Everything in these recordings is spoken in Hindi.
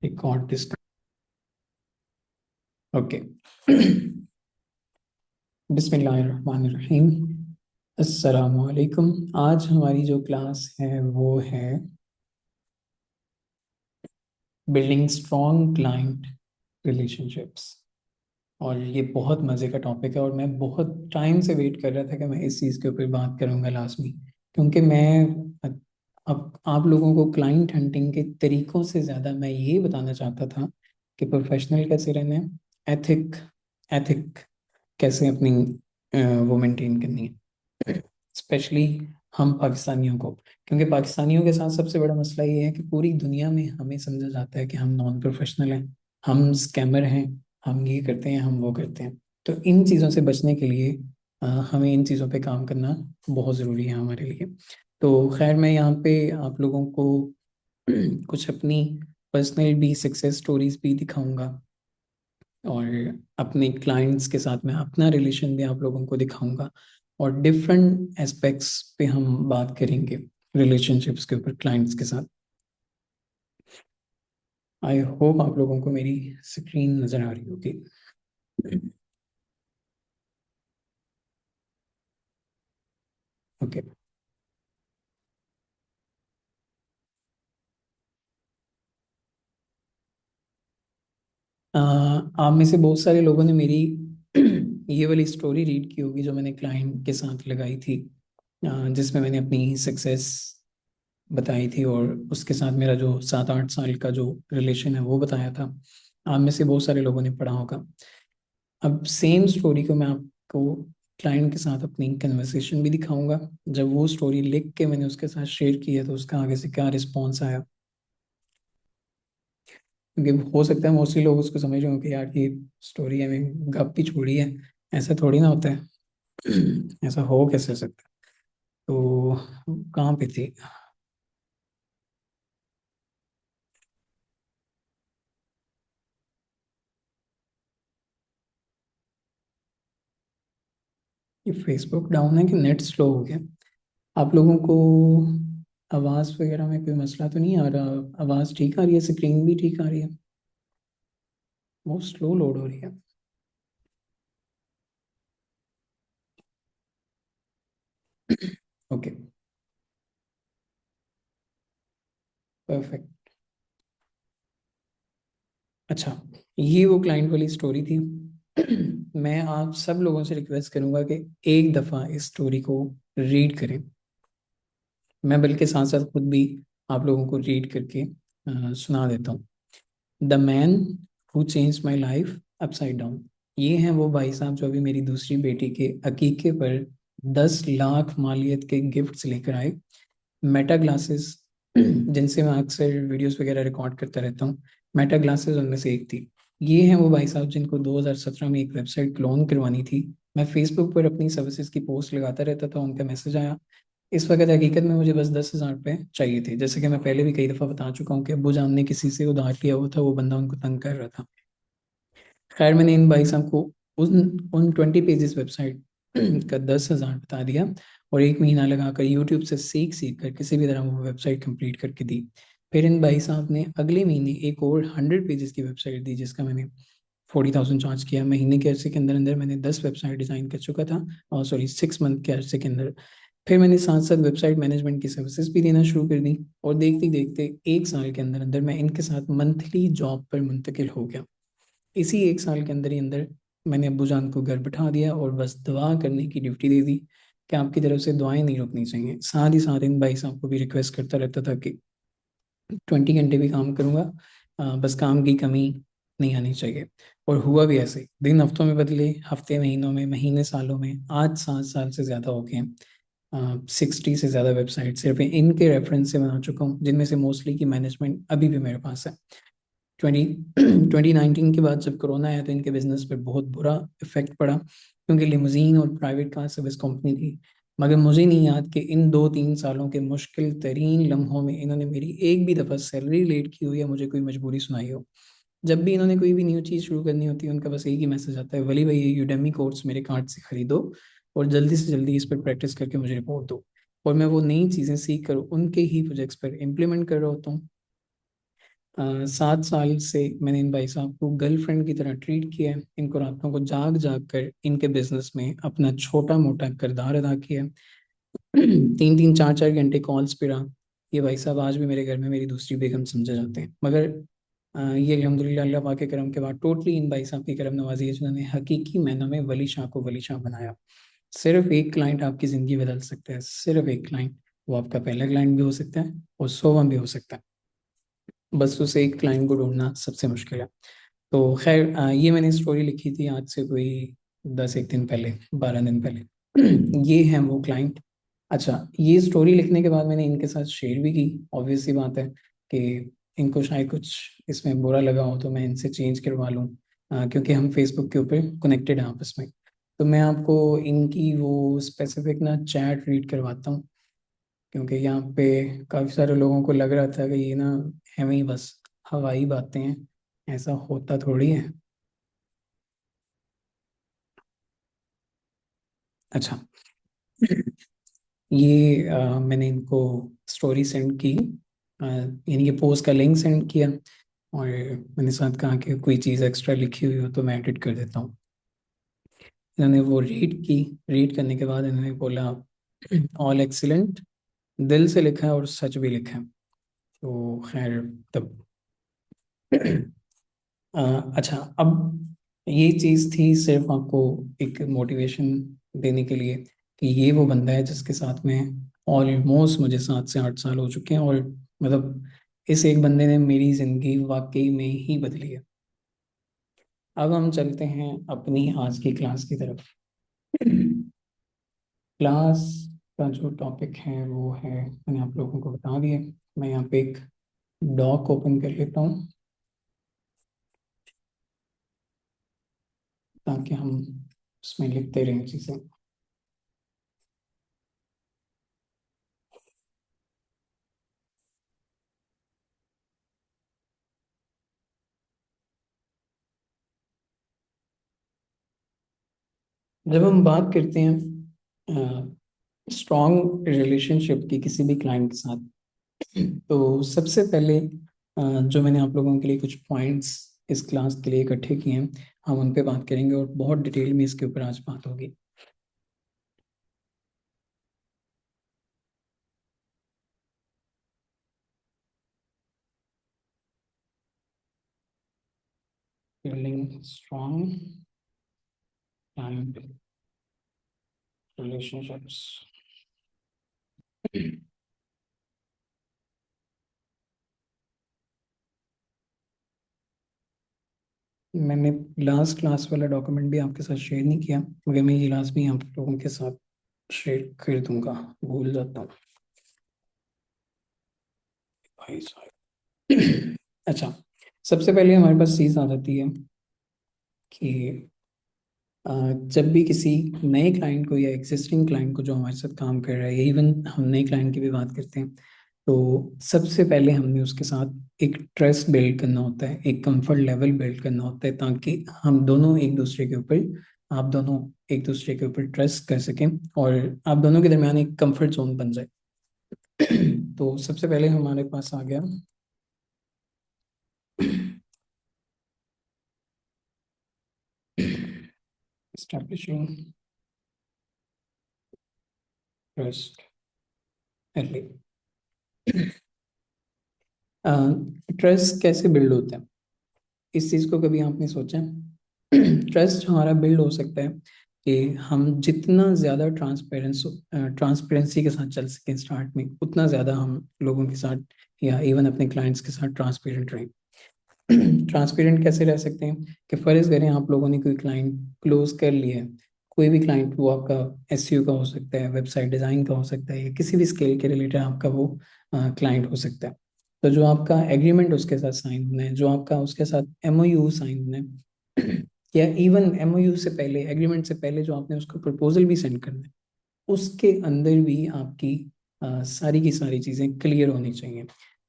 Record this. ओके। बिस्मिल्लाहिर्रहमानिर्रहीम। अस्सलामुअलैकुम। आज हमारी जो क्लास है वो है बिल्डिंग स्ट्रॉन्ग क्लाइंट रिलेशनशिप्स। और ये बहुत मज़े का टॉपिक है और मैं बहुत टाइम से वेट कर रहा था कि मैं इस चीज़ के ऊपर बात करूँगा लास्ट में, क्योंकि मैं अब आप लोगों को क्लाइंट हंटिंग के तरीक़ों से ज़्यादा मैं ये बताना चाहता था कि प्रोफेशनल कैसे रहना है, एथिक एथिक कैसे अपनी वो मेंटेन करनी है, स्पेशली हम पाकिस्तानियों को। क्योंकि पाकिस्तानियों के साथ सबसे बड़ा मसला ये है कि पूरी दुनिया में हमें समझा जाता है कि हम नॉन प्रोफेशनल हैं, हम स्कैमर हैं, हम ये करते हैं, हम वो करते हैं। तो इन चीज़ों से बचने के लिए हमें इन चीज़ों पे काम करना बहुत ज़रूरी है हमारे लिए। तो खैर, मैं यहाँ पे आप लोगों को कुछ अपनी पर्सनल भी सक्सेस स्टोरीज भी दिखाऊंगा और अपने क्लाइंट्स के साथ मैं अपना रिलेशन भी आप लोगों को दिखाऊंगा और डिफरेंट एस्पेक्ट्स पे हम बात करेंगे रिलेशनशिप्स के ऊपर क्लाइंट्स के साथ। आई होप आप लोगों को मेरी स्क्रीन नज़र आ रही होगी। ओके। आप में से बहुत सारे लोगों ने मेरी ये वाली स्टोरी रीड की होगी जो मैंने क्लाइंट के साथ लगाई थी, जिसमें मैंने अपनी सक्सेस बताई थी और उसके साथ मेरा जो 7-8 साल का जो रिलेशन है वो बताया था। आप में से बहुत सारे लोगों ने पढ़ा होगा। अब सेम स्टोरी को मैं आपको क्लाइंट के साथ अपनी कन्वर्सेशन भी दिखाऊंगा। जब वो स्टोरी लिख के मैंने उसके साथ शेयर की है तो उसका आगे से क्या रिस्पॉन्स आया, क्योंकि हो सकता है मोस्टली लोग उसको समझ रहे हो कि यार ये स्टोरी हमें गप ही छोड़ी है, ऐसा थोड़ी ना होता है। ऐसा हो कैसे सकता है। तो कहाँ पे थी ये? फेसबुक डाउन है कि नेट स्लो हो गया? आप लोगों को आवाज़ वगैरह में कोई मसला तो नहीं आ रहा? आवाज़ ठीक आ रही है? स्क्रीन भी ठीक आ रही है? बहुत स्लो लोड हो रही है। Okay, perfect. अच्छा, ये वो क्लाइंट वाली स्टोरी थी। मैं आप सब लोगों से रिक्वेस्ट करूंगा कि एक दफ़ा इस स्टोरी को रीड करें। मैं बल्कि साथ साथ खुद भी आप लोगों को रीड करके सुना देता हूँ। The man who change my life upside down. ये हैं वो भाई साहब जो अभी मेरी दूसरी बेटी के अकीके पर 10 लाख मालियत के गिफ्ट्स लेकर आए। मेटा ग्लासेस, जिनसे मैं अक्सर वीडियोस वगैरह रिकॉर्ड करता रहता हूँ, मेटा ग्लासेस उनमें से एक थी। ये हैं वो भाई साहब जिनको 2017 में एक वेबसाइट क्लोन करवानी थी। मैं फेसबुक पर अपनी सर्विसेज की पोस्ट लगाता रहता था, उनका मैसेज आया। इस वक्त हकीकत में मुझे बस 10,000 रुपये चाहिए थे। जैसे कि मैं पहले भी कई दफ़ा बता चुका हूँ कि अब्बू जान ने किसी से उधार लिया हुआ था, वो बंदा उनको तंग कर रहा था। खैर, मैंने इन भाई साहब को उन उन 20 पेजेस वेबसाइट का 10,000 बता दिया और एक महीना लगाकर यूट्यूब से सीख सीख कर किसी भी तरह वो वेबसाइट कंप्लीट करके दी। फिर इन भाई साहब ने अगले महीने एक और 100 पेजेस की वेबसाइट दी, जिसका मैंने 40,000 चार्ज किया। महीने के अरसे के अंदर अंदर मैंने 10 वेबसाइट डिज़ाइन कर चुका था, और सॉरी 6 मंथ के अरसे के अंदर। फिर मैंने साथ साथ वेबसाइट मैनेजमेंट की सर्विसेज भी देना शुरू कर दी और देखते देखते 1 साल के अंदर अंदर मैं इनके साथ मंथली जॉब पर मुंतकिल हो गया। इसी 1 साल के अंदर ही अंदर मैंने अब्बू जान को घर बैठा दिया और बस दुआ करने की ड्यूटी दे दी कि आपकी तरफ से दुआएं नहीं रुकनी चाहिए। साथ ही साथ इन भाई साहब को भी रिक्वेस्ट करता रहता था कि 20 घंटे भी काम करूँगा, बस काम की कमी नहीं आनी चाहिए। और हुआ भी ऐसे। दिन हफ्तों में बदले, हफ्ते महीनों में, महीने सालों में। आज 7 साल से ज़्यादा हो गए हैं। 60 से ज़्यादा वेबसाइट सिर्फ इनके रेफरेंस से बना चुका हूँ, जिनमें से मोस्टली की मैनेजमेंट अभी भी मेरे पास है। 2019 के बाद जब कोरोना आया तो इनके बिजनेस पर बहुत बुरा इफेक्ट पड़ा, क्योंकि लिमोजीन और प्राइवेट कार सर्विस कंपनी थी। मगर मुझे नहीं याद कि इन 2-3 सालों के मुश्किल तरीन लम्हों में इन्होंने मेरी एक भी दफ़ा सैलरी लेट की हो या मुझे कोई मजबूरी सुनाई हो। जब भी इन्होंने कोई भी न्यू चीज़ शुरू करनी होती है, उनका बस एक ही मैसेज आता है, वली भाई ये यूडेमी कोर्स मेरे कार्ड से खरीदो और जल्दी से जल्दी इस पर प्रैक्टिस करके मुझे रिपोर्ट दो। और मैं वो नई चीज़ें सीख कर उनके ही प्रोजेक्ट्स पर इम्प्लीमेंट कर रहा होता हूँ। 7 साल से मैंने इन भाई साहब को गर्लफ्रेंड की तरह ट्रीट किया है। इनको रातों को जाग जाग कर इनके बिजनेस में अपना छोटा मोटा किरदार अदा किया है। 3-3 4-4 घंटे कॉल्स पे रहा। ये भाई साहब आज भी मेरे घर में मेरी दूसरी बेगम समझे जाते हैं। मगर ये अल्हम्दुलिल्लाह अल्लाह पाक के करम के बाद टोटली इन भाई साहब की करम नवाजी है जिन्होंने हकीकी मायनों में वली शाह को वली शाह बनाया। सिर्फ एक क्लाइंट आपकी ज़िंदगी बदल सकता है, सिर्फ एक क्लाइंट। वो आपका पहला क्लाइंट भी हो सकता है और 100वां भी हो सकता है। बस उस एक क्लाइंट को ढूंढना सबसे मुश्किल है। तो खैर ये मैंने स्टोरी लिखी थी आज से कोई 10 एक दिन पहले, 12 दिन पहले। ये है वो क्लाइंट। अच्छा, ये स्टोरी लिखने के बाद मैंने इनके साथ शेयर भी की। ऑब्वियस सी बात है कि इनको शायद कुछ इसमें बुरा लगा हो तो मैं इनसे चेंज करवा लूँ, क्योंकि हम फेसबुक के ऊपर कनेक्टेड हैं आपस में। तो मैं आपको इनकी वो स्पेसिफिक ना चैट रीड करवाता हूँ, क्योंकि यहाँ पे काफ़ी सारे लोगों को लग रहा था कि ये ना है ही बस हवाई बातें हैं, ऐसा होता थोड़ी है। अच्छा, ये मैंने इनको स्टोरी सेंड की, यानी कि पोस्ट का लिंक सेंड किया, और मैंने साथ कहा कि कोई चीज़ एक्स्ट्रा लिखी हुई हो तो मैं एडिट कर देता हूँ। इन्होंने वो रीड की। रीड करने के बाद इन्होंने बोला ऑल एक्सीलेंट, दिल से लिखा है और सच भी लिखा है। तो खैर तब अच्छा, अब ये चीज़ थी सिर्फ आपको एक मोटिवेशन देने के लिए कि ये वो बंदा है जिसके साथ में ऑलमोस्ट मुझे 7 से 8 साल हो चुके हैं, और मतलब इस एक बंदे ने मेरी ज़िंदगी वाकई में ही बदली है। अब हम चलते हैं अपनी आज की क्लास की तरफ। क्लास का जो टॉपिक है वो है, मैंने आप लोगों को बता दिया। मैं यहाँ पे एक डॉक ओपन कर लेता हूँ ताकि हम उसमें लिखते रहें चीज़ें। जब हम बात करते हैं स्ट्रॉन्ग रिलेशनशिप की किसी भी क्लाइंट के साथ, तो सबसे पहले जो मैंने आप लोगों के लिए कुछ पॉइंट्स इस क्लास के लिए इकट्ठे किए हैं, हम उन पे बात करेंगे और बहुत डिटेल में इसके ऊपर आज बात होगी। Building strong client relationships. मैंने लास्ट क्लास वाला डॉक्यूमेंट भी आपके साथ शेयर नहीं किया, मगर मैं ये लाजमी आप लोगों के साथ शेयर कर दूंगा, भूल जाता हूँ भाई साहब। अच्छा, सबसे पहले हमारे पास चीज़ आ जाती है कि जब भी किसी नए क्लाइंट को या एग्जिस्टिंग क्लाइंट को जो हमारे साथ काम कर रहा है, या इवन हम नए क्लाइंट की भी बात करते हैं, तो सबसे पहले हमने उसके साथ एक ट्रस्ट बिल्ड करना होता है, एक कंफर्ट लेवल बिल्ड करना होता है, ताकि हम दोनों एक दूसरे के ऊपर, आप दोनों एक दूसरे के ऊपर ट्रस्ट कर सकें और आप दोनों के दरमियान एक कंफर्ट जोन बन जाए। तो सबसे पहले हमारे पास आ गया एस्टैब्लिशिंग ट्रस्ट अर्ली। ट्रस्ट कैसे बिल्ड होता है, इस चीज़ को कभी आपने सोचा? ट्रस्ट हमारा बिल्ड हो सकता है कि हम जितना ज़्यादा ट्रांसपेरेंसी के साथ चल सकें स्टार्ट में, उतना ज़्यादा हम लोगों के साथ या इवन अपने क्लाइंट्स के साथ ट्रांसपेरेंट रहें। ट्रांसपेरेंट कैसे रह सकते हैं कि फ़र्ज़ करें आप लोगों ने कोई क्लाइंट क्लोज कर लिया है। कोई भी क्लाइंट, वो आपका एसईओ का हो सकता है, वेबसाइट डिज़ाइन का हो सकता है, या किसी भी स्किल के रिलेटेड आपका वो क्लाइंट हो सकता है। तो जो आपका एग्रीमेंट उसके साथ साइन होना है, जो आपका उसके साथ एमओयू साइन होना है, या इवन एमओयू से पहले, एग्रीमेंट से पहले जो आपने उसको प्रपोजल भी सेंड करना है, उसके अंदर भी आपकी सारी की सारी चीज़ें क्लियर होनी चाहिए।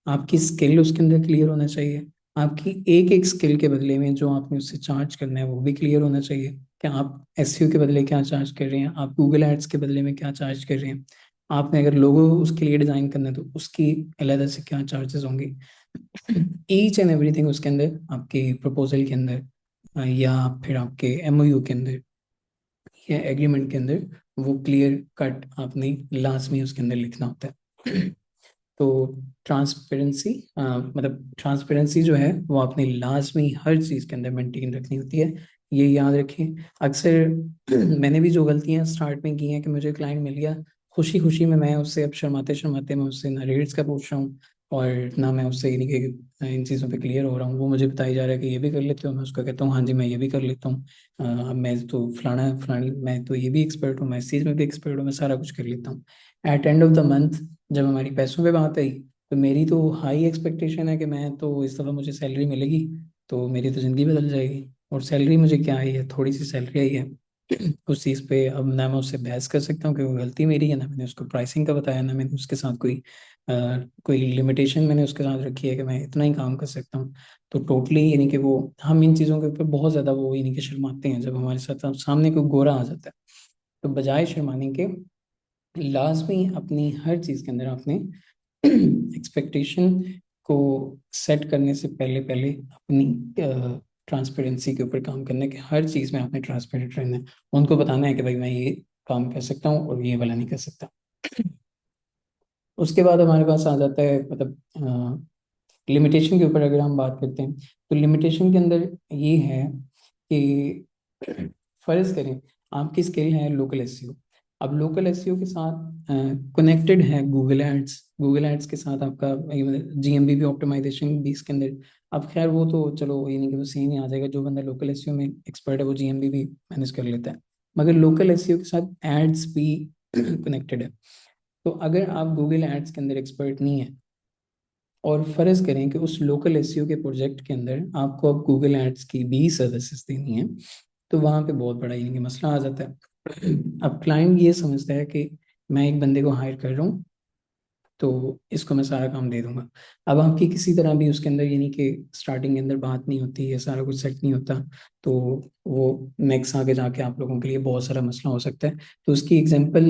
आपकी स्किल उसके अंदर क्लियर होना चाहिए। आपकी एक एक स्किल के बदले में जो आपने उससे चार्ज करना है वो भी क्लियर होना चाहिए कि आप एसईओ के बदले क्या चार्ज कर रहे हैं, आप गूगल एड्स के बदले में क्या चार्ज कर रहे हैं, आपने अगर लोगो उसके लिए डिज़ाइन करना है तो उसकी अलग से क्या चार्जेस होंगे। ईच एंड एवरीथिंग उसके अंदर, आपके प्रपोजल के अंदर या फिर आपके एमओयू के अंदर या एग्रीमेंट के अंदर, वो क्लियर कट आपने लाजमी उसके अंदर लिखना होता है। तो ट्रांसपेरेंसी, मतलब ट्रांसपेरेंसी जो है वो आपने लाजमी हर चीज़ के अंदर मेंटेन रखनी होती है। ये याद रखें। अक्सर मैंने भी जो गलतियां स्टार्ट में की हैं कि मुझे क्लाइंट मिल गया, खुशी खुशी में मैं उससे अब शर्माते शर्माते मैं उससे ना रेट्स का पूछ रहा हूँ और ना मैं उससे इन्हीं के इन चीज़ों पे क्लियर हो रहा हूँ। वो मुझे बताई जा रहा है कि ये भी कर लेते हो, मैं उसको कहता हूँ हाँ जी मैं ये भी कर लेता हूँ। अब मैं तो फलाना फलानी, मैं तो ये भी एक्सपर्ट हूँ, मैं इस चीज़ में भी एक्सपर्ट हूँ, मैं सारा कुछ कर लेता हूँ। At end of the month जब हमारी पैसों पे बात आई, तो मेरी तो हाई एक्सपेक्टेशन है कि मैं तो इस दफ़ा मुझे सैलरी मिलेगी तो मेरी तो ज़िंदगी बदल जाएगी। और सैलरी मुझे क्या आई है, थोड़ी सी सैलरी आई है। उस चीज़ पे अब ना मैं उससे बहस कर सकता हूँ कि वो गलती मेरी है, ना मैंने उसको प्राइसिंग का बताया, ना मैंने उसके साथ कोई लिमिटेशन मैंने उसके साथ रखी है कि मैं इतना ही काम कर सकता हूँ। तो टोटली यानी कि वो, हम इन चीज़ों के ऊपर बहुत ज़्यादा वो यानी कि शर्माते हैं जब हमारे साथ सामने कोई गोरा आ जाता है। तो बजाय शर्माने के लाजमी अपनी हर चीज़ के अंदर आपने एक्सपेक्टेशन को सेट करने से पहले पहले अपनी ट्रांसपेरेंसी के ऊपर काम करना है कि हर चीज़ में आपने ट्रांसपेरेंट रहना है। उनको बताना है कि भाई मैं ये काम कर सकता हूँ और ये वाला नहीं कर सकता। उसके बाद हमारे पास आ जाता है, मतलब लिमिटेशन के ऊपर अगर हम बात करते हैं, तो लिमिटेशन के अंदर ये है कि फर्ज करें आपकी स्किल है लोकल एसईओ। अब लोकल एसईओ के साथ कनेक्टेड है गूगल एड्स, गूगल एड्स के साथ आपका जीएमबी भी ऑप्टिमाइजेशन भी इसके अंदर। अब खैर वो तो चलो ये नहीं कि वो सेम ही आ जाएगा, जो बंदा लोकल एसईओ में एक्सपर्ट है वो जीएमबी भी मैनेज कर लेता है। मगर लोकल एसईओ के साथ एड्स भी कनेक्टेड है। तो अगर आप गूगल एड्स के अंदर एक्सपर्ट नहीं है और फर्ज करें कि उस लोकल एसईओ के प्रोजेक्ट के अंदर आपको अब गूगल एड्स की भी सर्विसेज देनी है, तो वहाँ पे बहुत बड़ा यानी कि मसला आ जाता है। अब क्लाइंट ये समझता है कि मैं एक बंदे को हायर कर रहा हूँ तो इसको मैं सारा काम दे दूंगा। अब आपकी किसी तरह भी उसके अंदर यानी कि स्टार्टिंग के अंदर बात नहीं होती है, सारा कुछ सेट नहीं होता, तो वो नेक्स्ट आगे जाके आप लोगों के लिए बहुत सारा मसला हो सकता है। तो उसकी एग्जांपल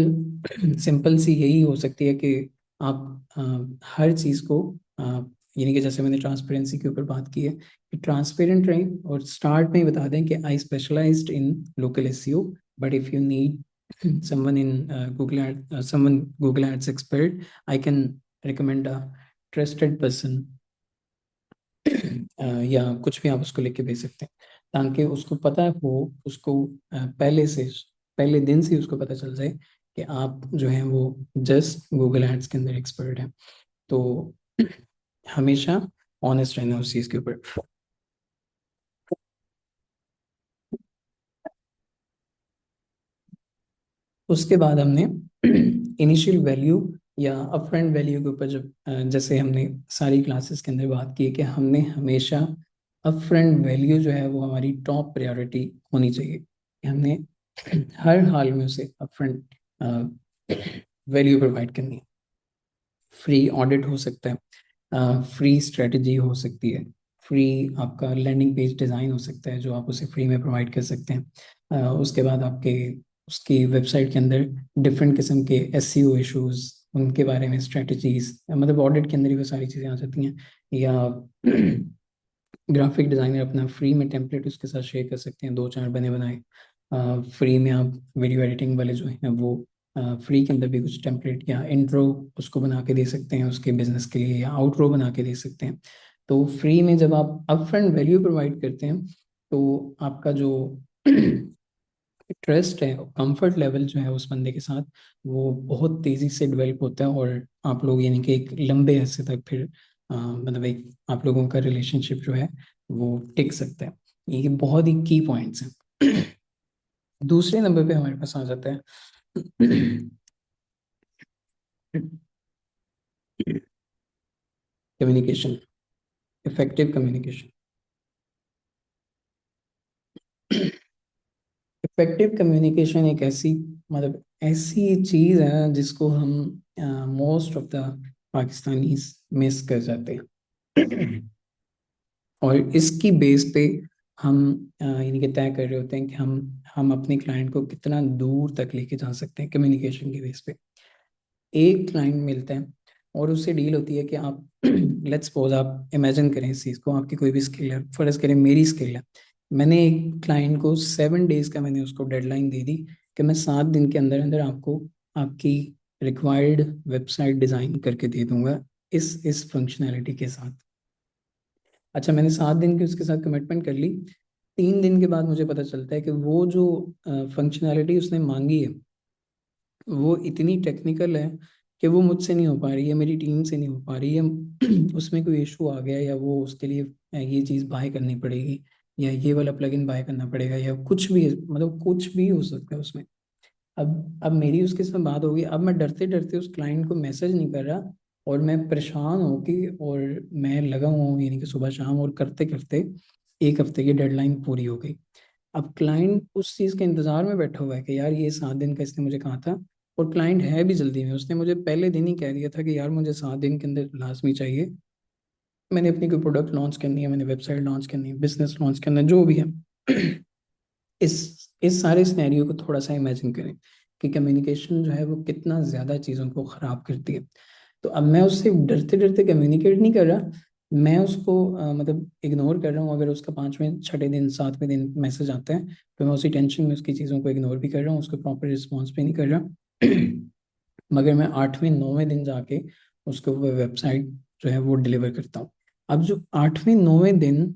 सिंपल सी यही हो सकती है कि आप हर चीज़ को यानी कि जैसे मैंने ट्रांसपेरेंसी के ऊपर बात की है कि ट्रांसपेरेंट रहें और स्टार्ट में ही बता दें कि I specialised in local SEO, but if you need someone in someone Google Ads expert, I can recommend a trusted person। या कुछ भी आप उसको लिख के भेज सकते हैं ताकि उसको पता हो, उसको पहले से, पहले दिन से ही उसको पता चल जाए कि आप जो हैं वो जस्ट गूगल एड्स के अंदर एक्सपर्ट हैं। तो हमेशा ऑनेस्ट रहना उस चीज़ के ऊपर। उसके बाद हमने इनिशियल वैल्यू या अपफ्रंट वैल्यू के ऊपर जब जैसे हमने सारी क्लासेस के अंदर बात की है कि हमने हमेशा अपफ्रंट वैल्यू जो है वो हमारी टॉप प्रायोरिटी होनी चाहिए कि हमने हर हाल में उसे अपफ्रंट वैल्यू प्रोवाइड करनी है। फ्री ऑडिट हो सकता है, फ्री स्ट्रेटजी हो सकती है, फ्री आपका लैंडिंग पेज डिज़ाइन हो सकता है जो आप उसे फ्री में प्रोवाइड कर सकते हैं। उसके बाद आपके उसकी वेबसाइट के अंदर डिफरेंट किस्म के एसईओ इश्यूज, उनके बारे में स्ट्रेटजीज, मतलब ऑडिट के अंदर ही वो सारी चीज़ें आ जाती हैं। या ग्राफिक डिज़ाइनर अपना फ्री में टेम्पलेट उसके साथ शेयर कर सकते हैं, दो चार बने बनाए। फ्री में आप वीडियो एडिटिंग वाले जो हैं वो फ्री के अंदर भी कुछ टेम्पलेट या इंट्रो उसको बना के दे सकते हैं उसके बिजनेस के लिए, या आउटरो बना के दे सकते हैं। तो फ्री में जब आप अपफ्रंट वैल्यू प्रोवाइड करते हैं तो आपका जो ट्रस्ट है, कंफर्ट लेवल जो है उस बंदे के साथ, वो बहुत तेज़ी से डेवलप होता है और आप लोग यानी कि एक लंबे अरसे तक फिर मतलब एक आप लोगों का रिलेशनशिप जो है वो टिक सकता है। ये बहुत ही की पॉइंट्स हैं। दूसरे नंबर पे हमारे पास आ जाता है communication, effective communication. Effective communication एक ऐसी, मतलब ऐसी चीज़ है जिसको हम most of the Pakistani miss कर जाते हैं। और इसकी बेस पे हम यानी कि तय कर रहे होते हैं कि हम अपने क्लाइंट को कितना दूर तक लेके जा सकते हैं कम्युनिकेशन के बेस पे। एक क्लाइंट मिलता है और उससे डील होती है कि आप लेट्स सपोज आप इमेजिन करें इस चीज़ को, आपकी कोई भी स्किल है, फर्ज करें मेरी स्किल है, मैंने एक क्लाइंट को 7 डेज का मैंने उसको डेडलाइन दे दी कि मैं 7 दिन के अंदर अंदर आपको आपकी रिक्वायर्ड वेबसाइट डिज़ाइन करके दे दूंगा इस फंक्शनैलिटी के साथ। अच्छा, मैंने 7 दिन की उसके साथ कमिटमेंट कर ली। 3 दिन के बाद मुझे पता चलता है कि वो जो फंक्शनैलिटी उसने मांगी है वो इतनी टेक्निकल है कि वो मुझसे नहीं हो पा रही है, मेरी टीम से नहीं हो पा रही है। उसमें कोई इशू आ गया, या वो उसके लिए ये चीज़ बाय करनी पड़ेगी, या ये वाला प्लगइन बाय करना पड़ेगा, या कुछ भी, मतलब कुछ भी हो सकता है उसमें। अब मेरी उसके साथ बात होगी, अब मैं डरते डरते उस क्लाइंट को मैसेज नहीं कर रहा, और मैं परेशान होके और मैं लगा हुआ हूँ, यानी कि सुबह शाम, और करते करते 1 हफ्ते की डेडलाइन पूरी हो गई। अब क्लाइंट उस चीज़ के इंतजार में बैठा हुआ है कि यार ये 7 दिन का इसने मुझे कहा था, और क्लाइंट है भी जल्दी में, उसने मुझे पहले दिन ही कह दिया था कि यार मुझे 7 दिन के अंदर लाजमी चाहिए, मैंने अपनी कोई प्रोडक्ट लॉन्च करनी है, मैंने वेबसाइट लॉन्च करनी है, बिजनेस लॉन्च करना है, जो भी है। इस सारे सिनेरियो को थोड़ा सा इमेजिन करें कि कम्युनिकेशन जो है वो कितना ज़्यादा चीज़ों को ख़राब करती है। तो अब मैं उससे डरते डरते कम्युनिकेट नहीं कर रहा, मैं उसको मतलब इग्नोर कर रहा हूँ। अगर उसका 5वें 6ठे दिन 7वें दिन मैसेज आता है, तो मैं उसी टेंशन में उसकी चीज़ों को इग्नोर भी कर रहा हूँ, उसको प्रॉपर रिस्पॉन्स भी नहीं कर रहा। मगर मैं 8वें 9वें दिन जाके उसको वो वेबसाइट जो है वो डिलीवर करता हूँ। अब जो 8वें 9वें दिन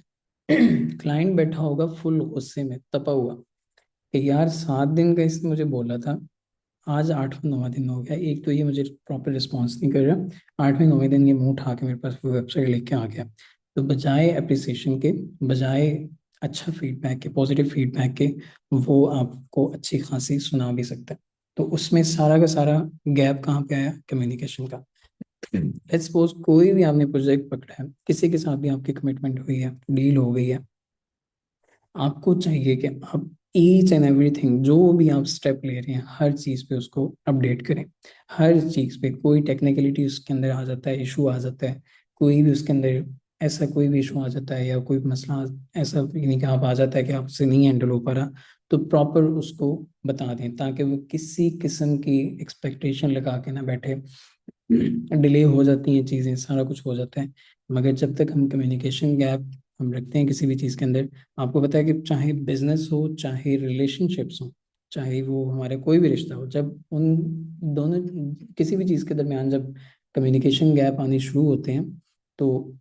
क्लाइंट बैठा होगा फुल गुस्से में तपा हुआ कि यार 7 दिन का इसने मुझे बोला था, आज 8वां 9वां दिन हो गया, एक तो ये मुझे प्रॉपर रिस्पॉन्स नहीं कर रहा, 8वें 9वें दिन ये मुंह उठा के मेरे पास वो वेबसाइट लेके आ गया। तो बजाय अप्रिसिएशन के, बजाय अच्छा फीडबैक के, पॉजिटिव फीडबैक के, वो आपको अच्छी खासी सुना भी सकता है। तो उसमें सारा का सारा गैप कहाँ पे आया? कम्युनिकेशन का। लेट्स सपोज कोई भी आपने प्रोजेक्ट पकड़ा है, किसी के साथ भी आपकी कमिटमेंट हुई है, डील हो गई है, आपको चाहिए कि आप ईच एंड एवरीथिंग, जो भी आप स्टेप ले रहे हैं, हर चीज़ पे उसको अपडेट करें। हर चीज़ पे कोई टेक्निकलिटी उसके अंदर आ जाता है, इशू आ जाता है, कोई भी उसके अंदर ऐसा कोई भी इशू आ जाता है, या कोई मसला ऐसा यानी कि आप आ जाता है कि आपसे नहीं हैंडल हो पा रहा, तो प्रॉपर उसको बता दें, ताकि वो किसी किस्म की एक्सपेक्टेशन लगा के ना बैठे। डिले हो जाती हैं चीज़ें, सारा कुछ हो जाता है, मगर जब तक हम कम्युनिकेशन गैप हम रखते हैं किसी भी चीज़ के अंदर, आपको पता है कि चाहे बिजनेस हो, चाहे रिलेशनशिप्स हो, चाहे वो हमारे कोई भी रिश्ता हो, जब उन दोनों किसी भी चीज़ के दरमियान जब कम्युनिकेशन गैप आने शुरू होते हैं, तो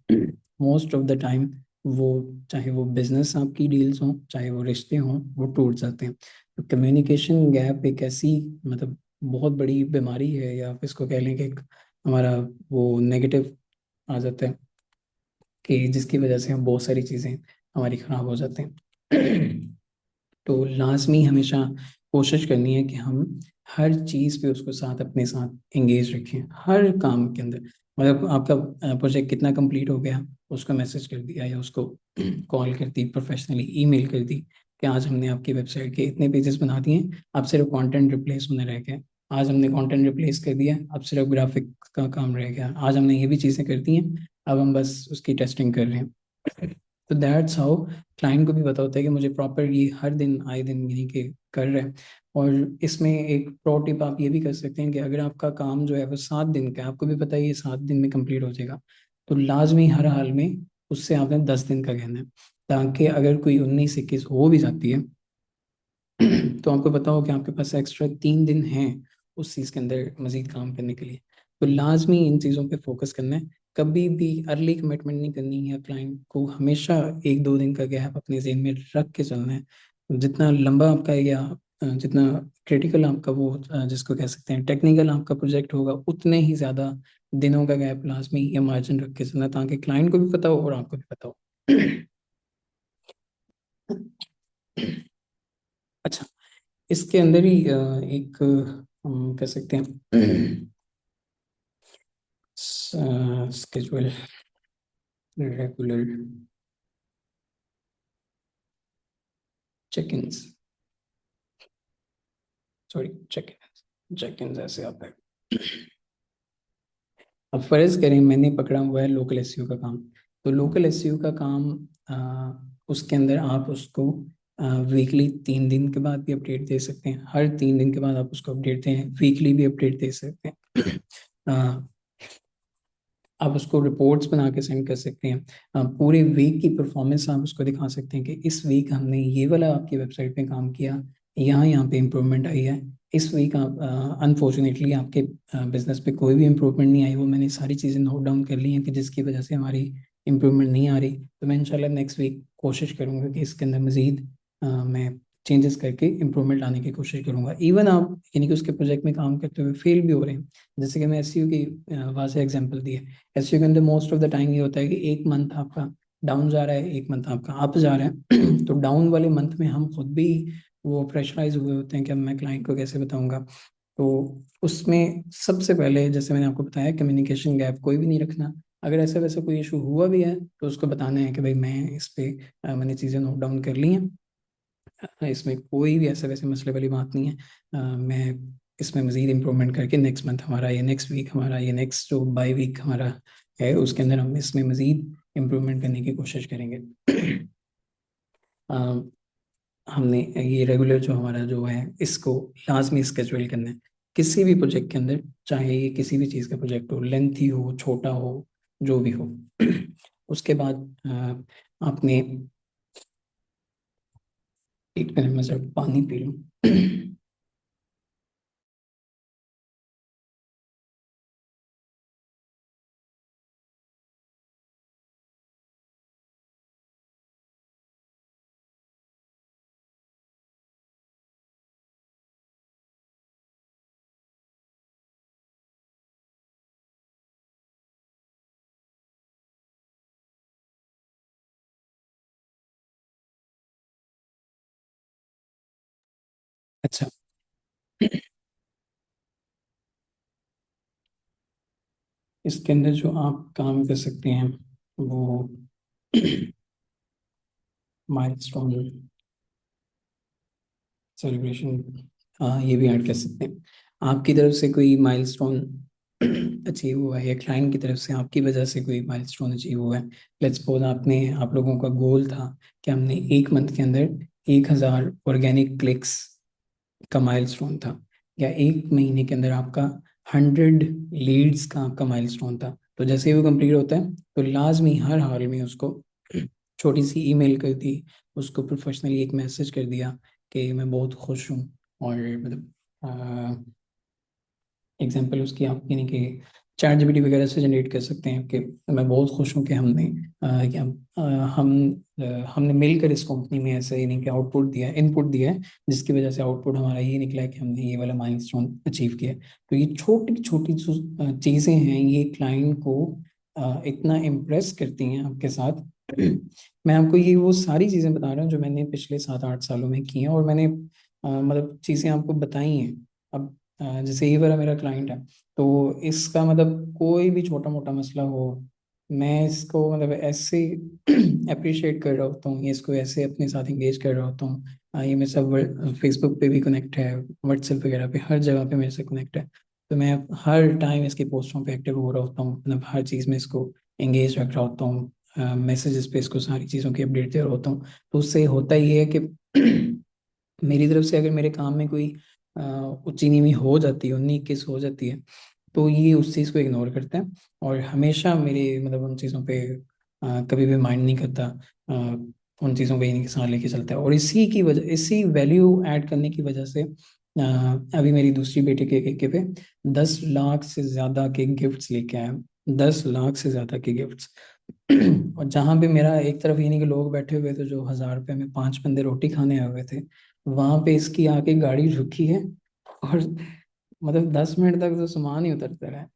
मोस्ट ऑफ द टाइम वो, चाहे वो बिजनेस आपकी डील्स हों, चाहे वो रिश्ते हों, वो टूट जाते हैं। तो कम्युनिकेशन गैप एक ऐसी, मतलब बहुत बड़ी बीमारी है, या आप इसको कह लें कि एक हमारा वो नेगेटिव आ जाता है, कि जिसकी वजह से हम बहुत सारी चीज़ें हमारी ख़राब हो जाते हैं। तो लाजमी हमेशा कोशिश करनी है कि हम हर चीज़ पे उसको साथ अपने साथ एंगेज रखें, हर काम के अंदर। मतलब आपका प्रोजेक्ट कितना कंप्लीट हो गया, उसको मैसेज कर दिया, या उसको कॉल कर दी, प्रोफेशनली ईमेल कर दी कि आज हमने आपकी वेबसाइट के इतने पेजेस बना दिए, अब सिर्फ कंटेंट रिप्लेस होने रह गए। आज हमने कंटेंट रिप्लेस कर दिया, अब सिर्फ ग्राफिक का काम रह गया। आज हमने ये भी चीज़ें कर दी हैं, अब हम बस उसकी टेस्टिंग कर रहे हैं। तो दैट्स हाउ क्लाइंट को भी पता होता है कि मुझे प्रॉपर ये हर दिन आए दिन यानी कि कर रहे हैं। और इसमें एक प्रो टिप आप ये भी कर सकते हैं कि अगर आपका काम जो है वो 7 दिन का है, आपको भी पता है ये 7 दिन में कंप्लीट हो जाएगा, तो लाजमी हर हाल में उससे आपने 10 दिन का कहना है, ताकि अगर कोई 19 21 हो भी जाती है, तो आपको पता हो कि आपके पास एक्स्ट्रा 3 दिन हैं उस चीज़ के अंदर मजीद काम करने के लिए। तो लाजमी इन चीज़ों पे फोकस करना है, कभी भी अर्ली कमिटमेंट नहीं करनी है। क्लाइंट को हमेशा 1 2 दिन का गैप अपने जेन में रख के चलना है। जितना लंबा आपका, या जितना क्रिटिकल आपका वो जिसको कह सकते हैं टेक्निकल आपका प्रोजेक्ट होगा, उतने ही ज़्यादा दिनों का गैप लाजमी या मार्जिन रख के चलना, ताकि क्लाइंट को भी पता हो और आपको भी पता हो। अच्छा, इसके अंदर ही एक हम कह सकते हैं schedule regular check in, sorry check in ऐसे आता है। अब फर्ज करें मैंने पकड़ा हुआ है लोकल एसईओ का काम, तो लोकल एसईओ का काम उसके अंदर आप उसको वीकली 3 दिन के बाद भी अपडेट दे सकते हैं, हर 3 दिन के बाद आप उसको अपडेट दें, वीकली भी अपडेट दे सकते हैं। आप उसको रिपोर्ट्स बना के सेंड कर सकते हैं। पूरे वीक की परफॉर्मेंस आप उसको दिखा सकते हैं कि इस वीक हमने ये वाला आपकी वेबसाइट पे काम किया, यहाँ यहाँ पे इम्प्रूवमेंट आई है। इस वीक आप अनफॉर्चुनेटली आपके बिजनेस पे कोई भी इम्प्रूवमेंट नहीं आई, वो मैंने सारी चीज़ें नोट डाउन कर ली हैं कि जिसकी वजह से हमारी इम्प्रूवमेंट नहीं आ रही। तो मैं इंशाल्लाह नेक्स्ट वीक कोशिश करूँगा कि इसके अंदर मज़ीद मैं चेंजेस करके इम्प्रूवमेंट लाने की कोशिश करूँगा। इवन आप यानी कि उसके प्रोजेक्ट में काम करते हुए फेल भी हो रहे हैं, जैसे कि मैं एसईओ की वाज़ेह एग्जांपल दी है। एसईओ के अंदर मोस्ट ऑफ द टाइम ये होता है कि एक मंथ आपका डाउन जा रहा है, एक मंथ आपका अप जा रहा है। तो डाउन वाले मंथ में हम खुद भी वो प्रेशराइज हुए होते हैं कि अब मैं क्लाइंट को कैसे बताऊंगा। तो उसमें सबसे पहले जैसे मैंने आपको बताया, कम्युनिकेशन गैप कोई भी नहीं रखना। अगर ऐसा वैसा कोई इशू हुआ भी है तो उसको बताना है कि भाई मैं इस पे मैंने चीज़ें नोट डाउन कर ली हैं, इसमें कोई भी ऐसे वैसे मसले वाली बात नहीं है। मैं इसमें मज़ीद इम्प्रूवमेंट करके नेक्स्ट मंथ हमारा, ये नेक्स्ट वीक हमारा, ये नेक्स्ट जो बाई वीक हमारा है उसके अंदर हम इसमें मज़ीद इम्प्रूवमेंट करने की कोशिश करेंगे। अ, हमने ये रेगुलर जो हमारा जो है इसको लाजमी स्केजुअल करना है किसी भी प्रोजेक्ट के अंदर, चाहे ये किसी भी चीज़ का प्रोजेक्ट हो, लेंथी हो, छोटा हो, जो भी हो। उसके बाद आपने, एक मिनट में सिर्फ पानी पी लूँ। अच्छा, इसके अंदर जो आप काम कर सकते हैं वो माइलस्टोन सेलिब्रेशन, हाँ ये भी ऐड कर सकते हैं। आपकी तरफ से कोई माइलस्टोन अचीव हुआ है या क्लाइंट की तरफ से आपकी वजह से कोई माइलस्टोन अचीव हुआ है। लेट्स सपोज आप लोगों का गोल था कि हमने एक मंथ के अंदर 1,000 ऑर्गेनिक क्लिक्स का माइलस्टोन था, या एक महीने के अंदर आपका 100 लीड्स का आपका माइलस्टोन था। तो जैसे ही वो कंप्लीट होता है तो लाजमी हर हाल में उसको छोटी सी ईमेल कर दी, उसको प्रोफेशनली एक मैसेज कर दिया कि मैं बहुत खुश हूँ। और मतलब एग्जाम्पल उसकी आप यानी कि चैट जीपीटी वगैरह से जनरेट कर सकते हैं कि मैं बहुत खुश हूँ कि हमने क्या हम हमने मिलकर इस कंपनी में ऐसे यानी कि आउटपुट दिया है, इनपुट दिया है, जिसकी वजह से आउटपुट हमारा ये निकला है कि हमने ये वाला माइलस्टोन अचीव किया है। तो ये छोटी छोटी चीज़ें हैं, ये क्लाइंट को इतना इम्प्रेस करती हैं आपके साथ। मैं आपको ये वो सारी चीज़ें बता रहा हूँ जो मैंने पिछले 7-8 सालों में की हैं, और मैंने मतलब चीज़ें आपको बताई हैं। अब जैसे ये वाला मेरा क्लाइंट है, तो इसका मतलब कोई भी छोटा मोटा मसला हो, मैं इसको मतलब ऐसे अप्रिशिएट कर रहा होता हूँ, ये इसको ऐसे अपने साथ इंगेज कर रहा होता हूँ। ये मेरे साथ फेसबुक पे भी कनेक्ट है, व्हाट्सएप वगैरह पे हर जगह पे मेरे से कनेक्ट है। तो मैं हर टाइम इसकी पोस्टों पे एक्टिव हो रहा होता हूँ, मतलब हर चीज़ में इसको एंगेज रख रहा होता हूँ, मैसेजेस पे इसको सारी चीज़ों की अपडेट दे रहा होता हूँ। तो उससे होता ये है कि मेरी तरफ से अगर मेरे काम में कोई ऊंची नीवी हो जाती है, 19-21 हो जाती है, तो ये उस चीज़ को इग्नोर करते हैं और हमेशा मेरे मतलब उन चीज़ों पे कभी भी माइंड नहीं करता, उन चीज़ों को इन्हीं के साथ लेके चलता है। और इसी की वजह, इसी वैल्यू ऐड करने की वजह से अभी मेरी दूसरी बेटी के केके पे 10 लाख से ज़्यादा के गिफ्ट्स लेके आया, 10 लाख से ज़्यादा के गिफ्ट्स। और जहाँ पे मेरा एक तरफ ये नहीं कि लोग बैठे हुए थे जो 1,000 रुपये में 5 बंदे रोटी खाने आए हुए थे, वहां पे इसकी आके गाड़ी रुकी है, और मतलब 10 मिनट तक तो सामान ही उतरता रहा है।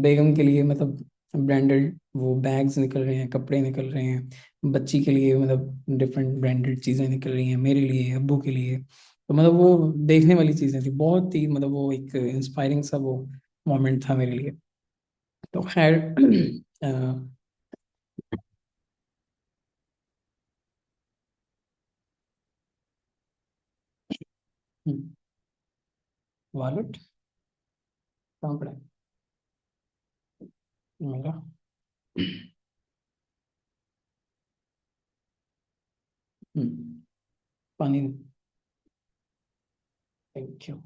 बेगम के लिए मतलब ब्रांडेड वो बैग्स निकल रहे हैं, कपड़े निकल रहे हैं, बच्ची के लिए मतलब डिफरेंट ब्रांडेड चीज़ें निकल रही हैं, मेरे लिए, अब्बू के लिए। तो मतलब वो देखने वाली चीज़ें थी, बहुत ही मतलब वो एक इंस्पायरिंग सा वो मोमेंट था मेरे लिए। तो खैर वॉलेट कहाँ पड़ा है मेरा? पानी, थैंक यू।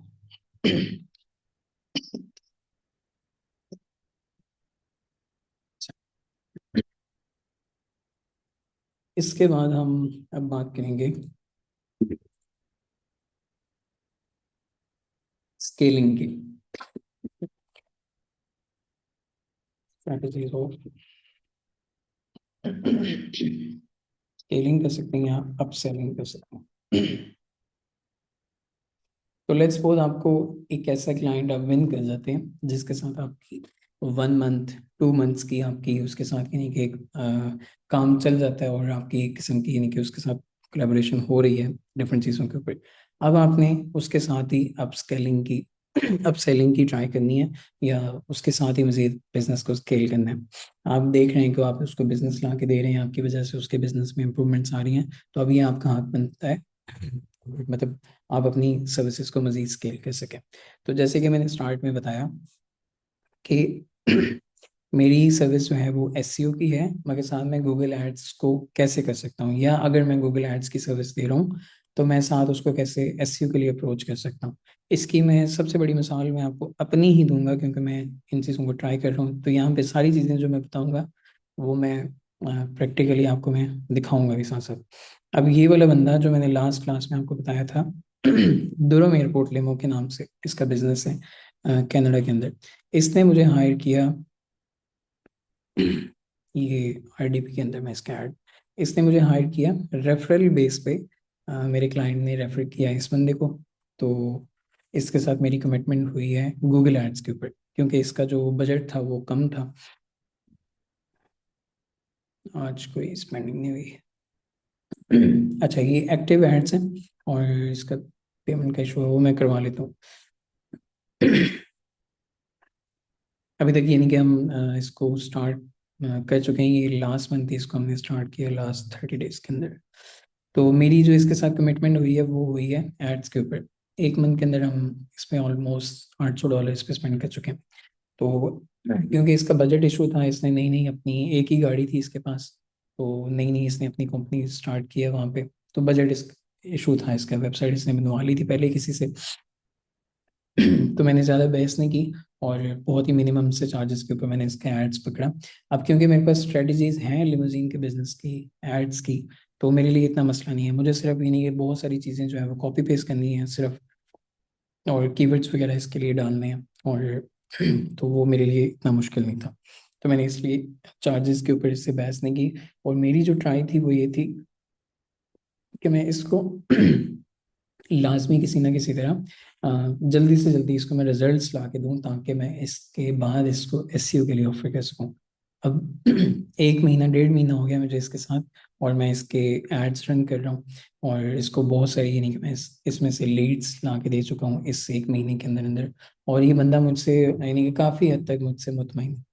इसके बाद हम अब बात करेंगे स्केलिंग की स्ट्रैटेजीज ऑफ स्केलिंग कर सकते हैं या अपसेलिंग कर सकते हैं। तो लेट्स सपोज आपको एक ऐसा क्लाइंट आप विन कर जाते हैं जिसके साथ आपकी 1 मंथ 2 मंथ्स की आपकी उसके साथ यानी कि एक काम चल जाता है और आपकी एक किस्म की यानी कि उसके साथ कोलैबोरेशन हो रही है डिफरेंट चीज़ों के ऊपर। अब आपने उसके साथ ही अपस्केलिंग की अपसेलिंग की ट्राई करनी है या उसके साथ ही मज़ीद बिजनेस को स्केल करना है। आप देख रहे हैं कि आप उसको बिजनेस ला के दे रहे हैं, आपकी वजह से उसके बिजनेस में इंप्रूवमेंट्स आ रही हैं, तो अब ये आपका हाथ बनता है मतलब आप अपनी सर्विसेज को मज़ीद स्केल कर सकें। तो जैसे कि मैंने स्टार्ट में बताया कि मेरी सर्विस जो है वो एसईओ की है, मगर साथ में गूगल एड्स को कैसे कर सकता हूँ, या अगर मैं गूगल एड्स की सर्विस दे रहा हूँ तो मैं साथ उसको कैसे एसईओ के लिए अप्रोच कर सकता हूँ। इसकी मैं सबसे बड़ी मिसाल मैं आपको अपनी ही दूंगा क्योंकि मैं इन चीज़ों को ट्राई कर रहा हूँ। तो यहाँ पे सारी चीज़ें जो मैं बताऊँगा वो मैं प्रैक्टिकली आपको मैं दिखाऊंगा भी साथ साथ। अब ये वाला बंदा जो मैंने लास्ट क्लास में आपको बताया था दुरम एयरपोर्ट लिमो के नाम से इसका बिजनेस है कनाडा के अंदर। इसने मुझे हायर किया ये आरडीपी के अंदर मैं इसका ऐड, इसने मुझे हायर किया रेफरल बेस पे। मेरे क्लाइंट ने रेफर किया इस बंदे को, तो इसके साथ मेरी कमिटमेंट हुई है गूगल एड्स के ऊपर क्योंकि इसका जो बजट था वो कम था। आज कोई स्पेंडिंग नहीं हुई। अच्छा, ये एक्टिव एड्स हैं और इसका पेमेंट का इशू है वो मैं करवा लेता हूँ। अभी तक यानी कि हम इसको स्टार्ट कर चुके हैं, ये लास्ट मंथ ही इसको हमने स्टार्ट किया लास्ट 30 डेज के अंदर। तो मेरी जो इसके साथ कमिटमेंट हुई है वो हुई है एड्स के ऊपर। 1 मंथ के अंदर हम इस पे ऑलमोस्ट $800 इस पे स्पेंड कर चुके हैं। तो क्योंकि इसका बजट इशू था, इसने नई नई अपनी एक ही गाड़ी थी इसके पास, तो नई नई इसने अपनी कंपनी स्टार्ट किया वहाँ पे, तो बजट इस इशू था इसका। वेबसाइट इसने बनवा ली थी पहले किसी से तो मैंने ज़्यादा बहस नहीं की और बहुत ही मिनिमम से चार्जेस के ऊपर मैंने इसके एड्स पकड़ा। अब क्योंकि मेरे पास स्ट्रेटजीज हैं लिमोजीन के बिजनेस की एड्स की, तो मेरे लिए इतना मसला नहीं है। मुझे सिर्फ ये नहीं कि बहुत सारी चीज़ें जो है वो कॉपी पेस्ट करनी है सिर्फ, और कीवर्ड्स वगैरह इसके लिए डालने हैं, और तो वो मेरे लिए इतना मुश्किल नहीं था। तो मैंने इसलिए चार्जेस के ऊपर इससे बहस नहीं की। और मेरी जो ट्राई थी वो ये थी कि मैं इसको लाजमी किसी ना किसी तरह जल्दी से जल्दी इसको मैं रिजल्ट्स ला के दूँ ताकि मैं इसके बाद इसको एसईओ के लिए ऑफर कर सकूँ। अब 1 महीना 1.5 महीना हो गया मुझे इसके साथ, और मैं इसके एड्स रन कर रहा हूँ और इसको बहुत सारी यानी कि मैं इसमें से लीड्स ला के दे चुका हूँ इस 1 महीने के अंदर अंदर। और ये बंदा मुझसे यानी कि काफ़ी हद तक मुझसे मुतमईन है।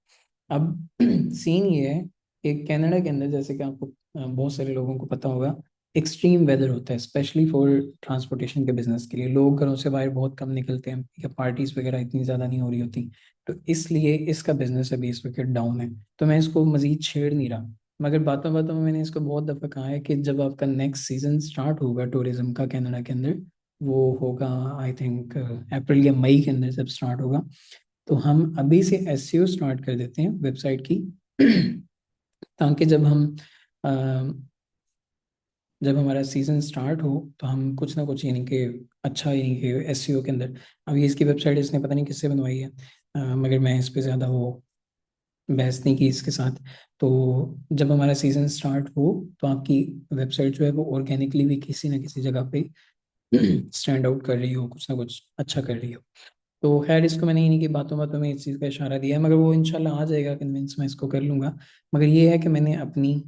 अब सीन ये है कि कनाडा के अंदर जैसे कि आपको बहुत सारे लोगों को पता होगा एक्सट्रीम वेदर होता है, स्पेशली फॉर ट्रांसपोर्टेशन के बिजनेस के लिए। लोग घरों से बाहर बहुत कम निकलते हैं या पार्टीज वगैरह इतनी ज़्यादा नहीं हो रही होती, तो इसलिए इसका बिजनेस अभी इस वक्त डाउन है। तो मैं इसको मजीद छेड़ नहीं रहा, मगर बातों बातों में मैंने इसको बहुत दफ़ा कहा है कि जब आपका नेक्स्ट सीजन स्टार्ट होगा टूरिज्म का कनाडा के अंदर, वो होगा आई थिंक अप्रैल या मई के अंदर जब स्टार्ट होगा, तो हम अभी से एसईओ स्टार्ट कर देते हैं वेबसाइट की ताकि अ, जब हमारा सीजन स्टार्ट हो तो हम कुछ ना कुछ यानी कि अच्छा यानी कि एसईओ के अंदर। अभी इसकी वेबसाइट इसने पता नहीं किससे बनवाई है, मगर मैं इस पे ज़्यादा वो बहस नहीं की इसके साथ। तो जब हमारा सीजन स्टार्ट हो तो आपकी वेबसाइट जो है वो ऑर्गेनिकली भी किसी ना किसी जगह पे स्टैंड आउट कर रही हो, कुछ ना कुछ अच्छा कर रही हो। तो खैर इसको मैंने इन्हीं की बातों बातों में इस चीज़ का इशारा दिया है, मगर वो इंशाल्लाह आ जाएगा कन्विंस, मैं इसको कर लूँगा। मगर ये है कि मैंने अपनी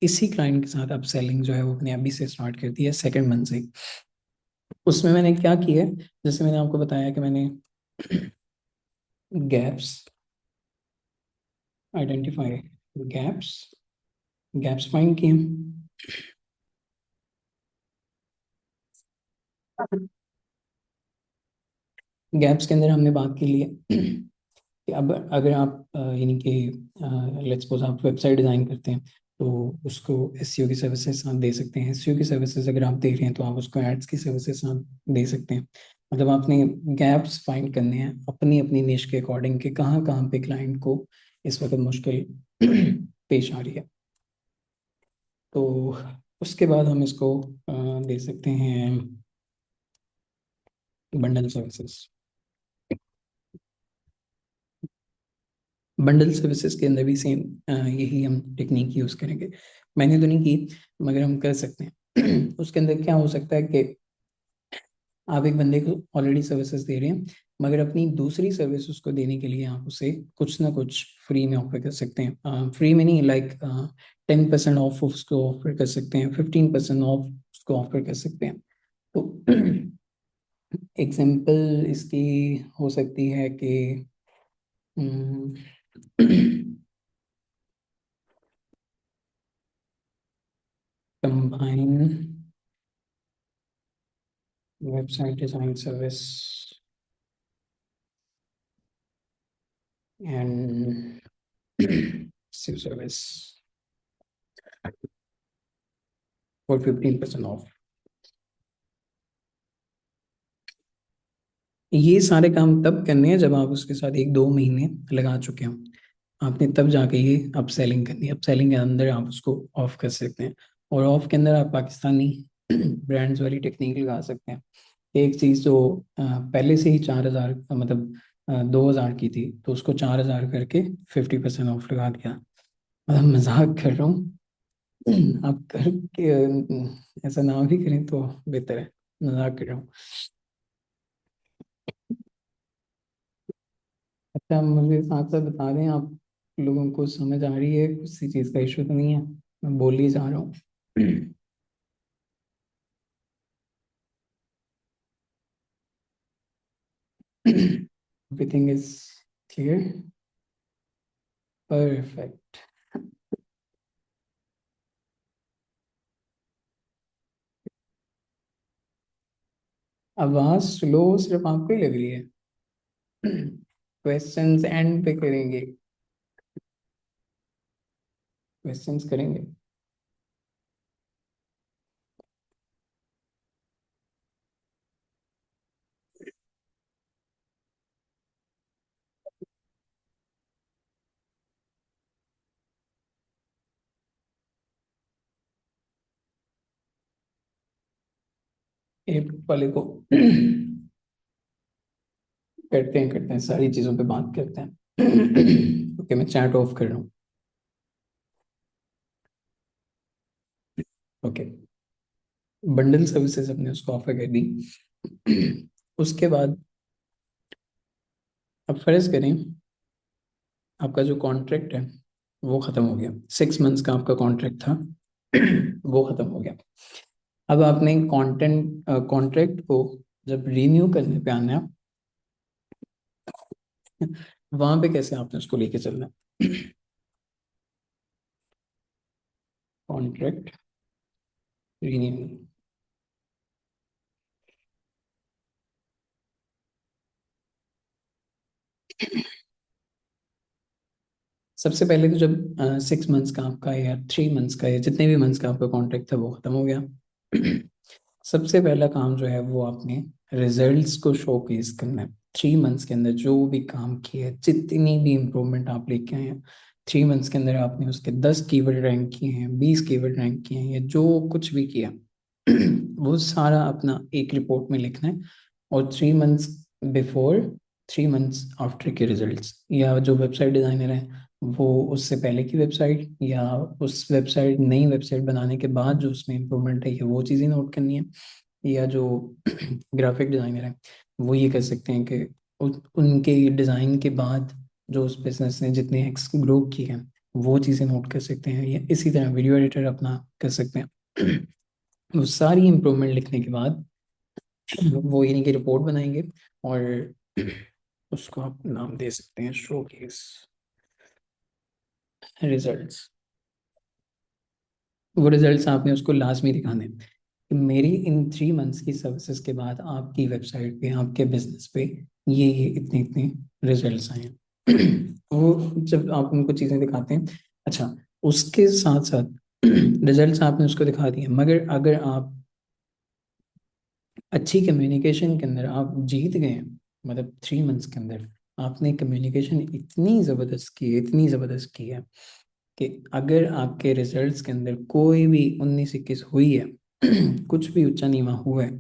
इसी क्लाइंट के साथ अब सेलिंग जो है वो अपने अभी से स्टार्ट कर दी है 2nd मंथ से ही। उसमें मैंने क्या किया है, जैसे मैंने आपको बताया कि मैंने gaps identify, gaps gaps find किए। गैप्स के अंदर हमने बात की लिए कि अब अगर आप यानी कि लेट्स सपोज आप वेबसाइट डिज़ाइन करते हैं तो उसको एसईओ की सर्विसेज आप दे सकते हैं। एसईओ की सर्विसेज अगर आप दे रहे हैं तो आप उसको एड्स की सर्विसेज आप दे सकते हैं। मतलब आपने गैप्स फाइंड करने हैं अपनी अपनी निश के अकॉर्डिंग के कहाँ कहाँ पे क्लाइंट को इस वक्त मुश्किल पेश आ रही है। तो उसके बाद हम इसको दे सकते हैं बंडल सर्विसेज। बंडल सर्विसेज के अंदर भी सेम यही हम टेक्निक यूज़ करेंगे। मैंने तो नहीं की, मगर हम कर सकते हैं। उसके अंदर क्या हो सकता है कि आप एक बंदे को ऑलरेडी सर्विसेज दे रहे हैं, मगर अपनी दूसरी सर्विस उसको देने के लिए आप उसे कुछ ना कुछ फ्री में ऑफर कर सकते हैं। फ्री में नहीं, लाइक 10% ऑफ उसको ऑफर कर सकते हैं, 15% ऑफ उसको ऑफर कर सकते हैं। तो एग्जाम्पल इसकी हो सकती है कि combine website design service and service for 15% of. ये सारे काम तब करने हैं जब आप उसके साथ 1-2 महीने लगा चुके हो। आपने तब जाके ये अप सेलिंग करनी है। अप सेलिंग के अंदर आप उसको ऑफ कर सकते हैं, और ऑफ के अंदर आप पाकिस्तानी ब्रांड्स वाली टेक्निक लगा सकते हैं। एक चीज़ जो पहले से ही 4,000 मतलब 2,000 की थी, तो उसको 4,000 करके 50% ऑफ लगा दिया। मतलब मजाक कर रहा हूँ। आप करके ऐसा ना भी करें तो बेहतर है। मजाक कर रहा हूँ। अच्छा, मुझे साथ साथ बता दें, आप लोगों को समझ आ रही है? किसी चीज़ का इशू तो नहीं है? मैं बोल ही जा रहा हूँ। Everything is clear. परफेक्ट। आवाज स्लो सिर्फ आपको ही लग रही है? क्वेश्चंस एंड पे करेंगे। क्वेश्चंस करेंगे। एक वाले को करते हैं, सारी चीज़ों पे बात करते हैं। ओके, मैं चैट ऑफ कर रहा हूँ। ओके, बंडल सर्विसेज अपने उसको ऑफर कर दी। उसके बाद अब फर्ज करें आपका जो कॉन्ट्रैक्ट है वो ख़त्म हो गया। 6 मंथ्स का आपका कॉन्ट्रैक्ट था, वो ख़त्म हो गया। अब आपने कॉन्ट्रैक्ट को जब रीन्यू करने पे आना है, वहां पे कैसे आपने उसको लेके चलना है? Contract renew. सबसे पहले तो जब 6 मंथ्स का आपका या 3 मंथ्स का या जितने भी मंथ्स का आपका कॉन्ट्रैक्ट था वो ख़त्म हो गया, सबसे पहला काम जो है वो आपने रिजल्ट्स को शोकेस करना है। 3 मंथ्स के अंदर जो भी काम किया है, जितनी भी इम्प्रूवमेंट आप लेके आए हैं, 3 मंथ्स के अंदर आपने उसके 10 कीवर्ड रैंक किए हैं, 20 कीवर्ड रैंक किए हैं, या जो कुछ भी किया, वो सारा अपना एक रिपोर्ट में लिखना है। और 3 मंथ्स बिफोर, 3 मंथ्स आफ्टर के रिजल्ट्स, या जो वेबसाइट डिज़ाइनर है वो उससे पहले की वेबसाइट, या उस वेबसाइट नई वेबसाइट बनाने के बाद जो उसमें इम्प्रूवमेंट है, ये वो चीज़ें नोट करनी है। या जो ग्राफिक डिज़ाइनर है वो ये कर सकते हैं कि उनके डिज़ाइन के बाद जो उस बिजनेस ने जितने एक्स ग्रो किए हैं वो चीज़ें नोट कर सकते हैं। या इसी तरह वीडियो एडिटर अपना कर सकते हैं। वो सारी इम्प्रूवमेंट लिखने के बाद वो यानी कि रिपोर्ट बनाएंगे, और उसको आप नाम दे सकते हैं शोकेस रिजल्ट्स। वो रिजल्ट्स आपने उसको लास्ट में दिखाने हैं कि मेरी इन 3 मंथ्स की सर्विसेज के बाद आपकी वेबसाइट पे, आपके बिजनेस पे ये इतने इतने रिजल्ट्स आए हैं। वो जब आप उनको चीज़ें दिखाते हैं, अच्छा, उसके साथ साथ रिजल्ट्स आपने उसको दिखा दिए, मगर अगर आप अच्छी कम्युनिकेशन के अंदर आप जीत गए हैं, मतलब 3 मंथ्स के अंदर आपने कम्युनिकेशन इतनी ज़बरदस्त की है, इतनी ज़बरदस्त की है कि अगर आपके रिजल्ट्स के अंदर कोई भी 19-21 हुई है, कुछ भी ऊंचा नीवा हुआ है,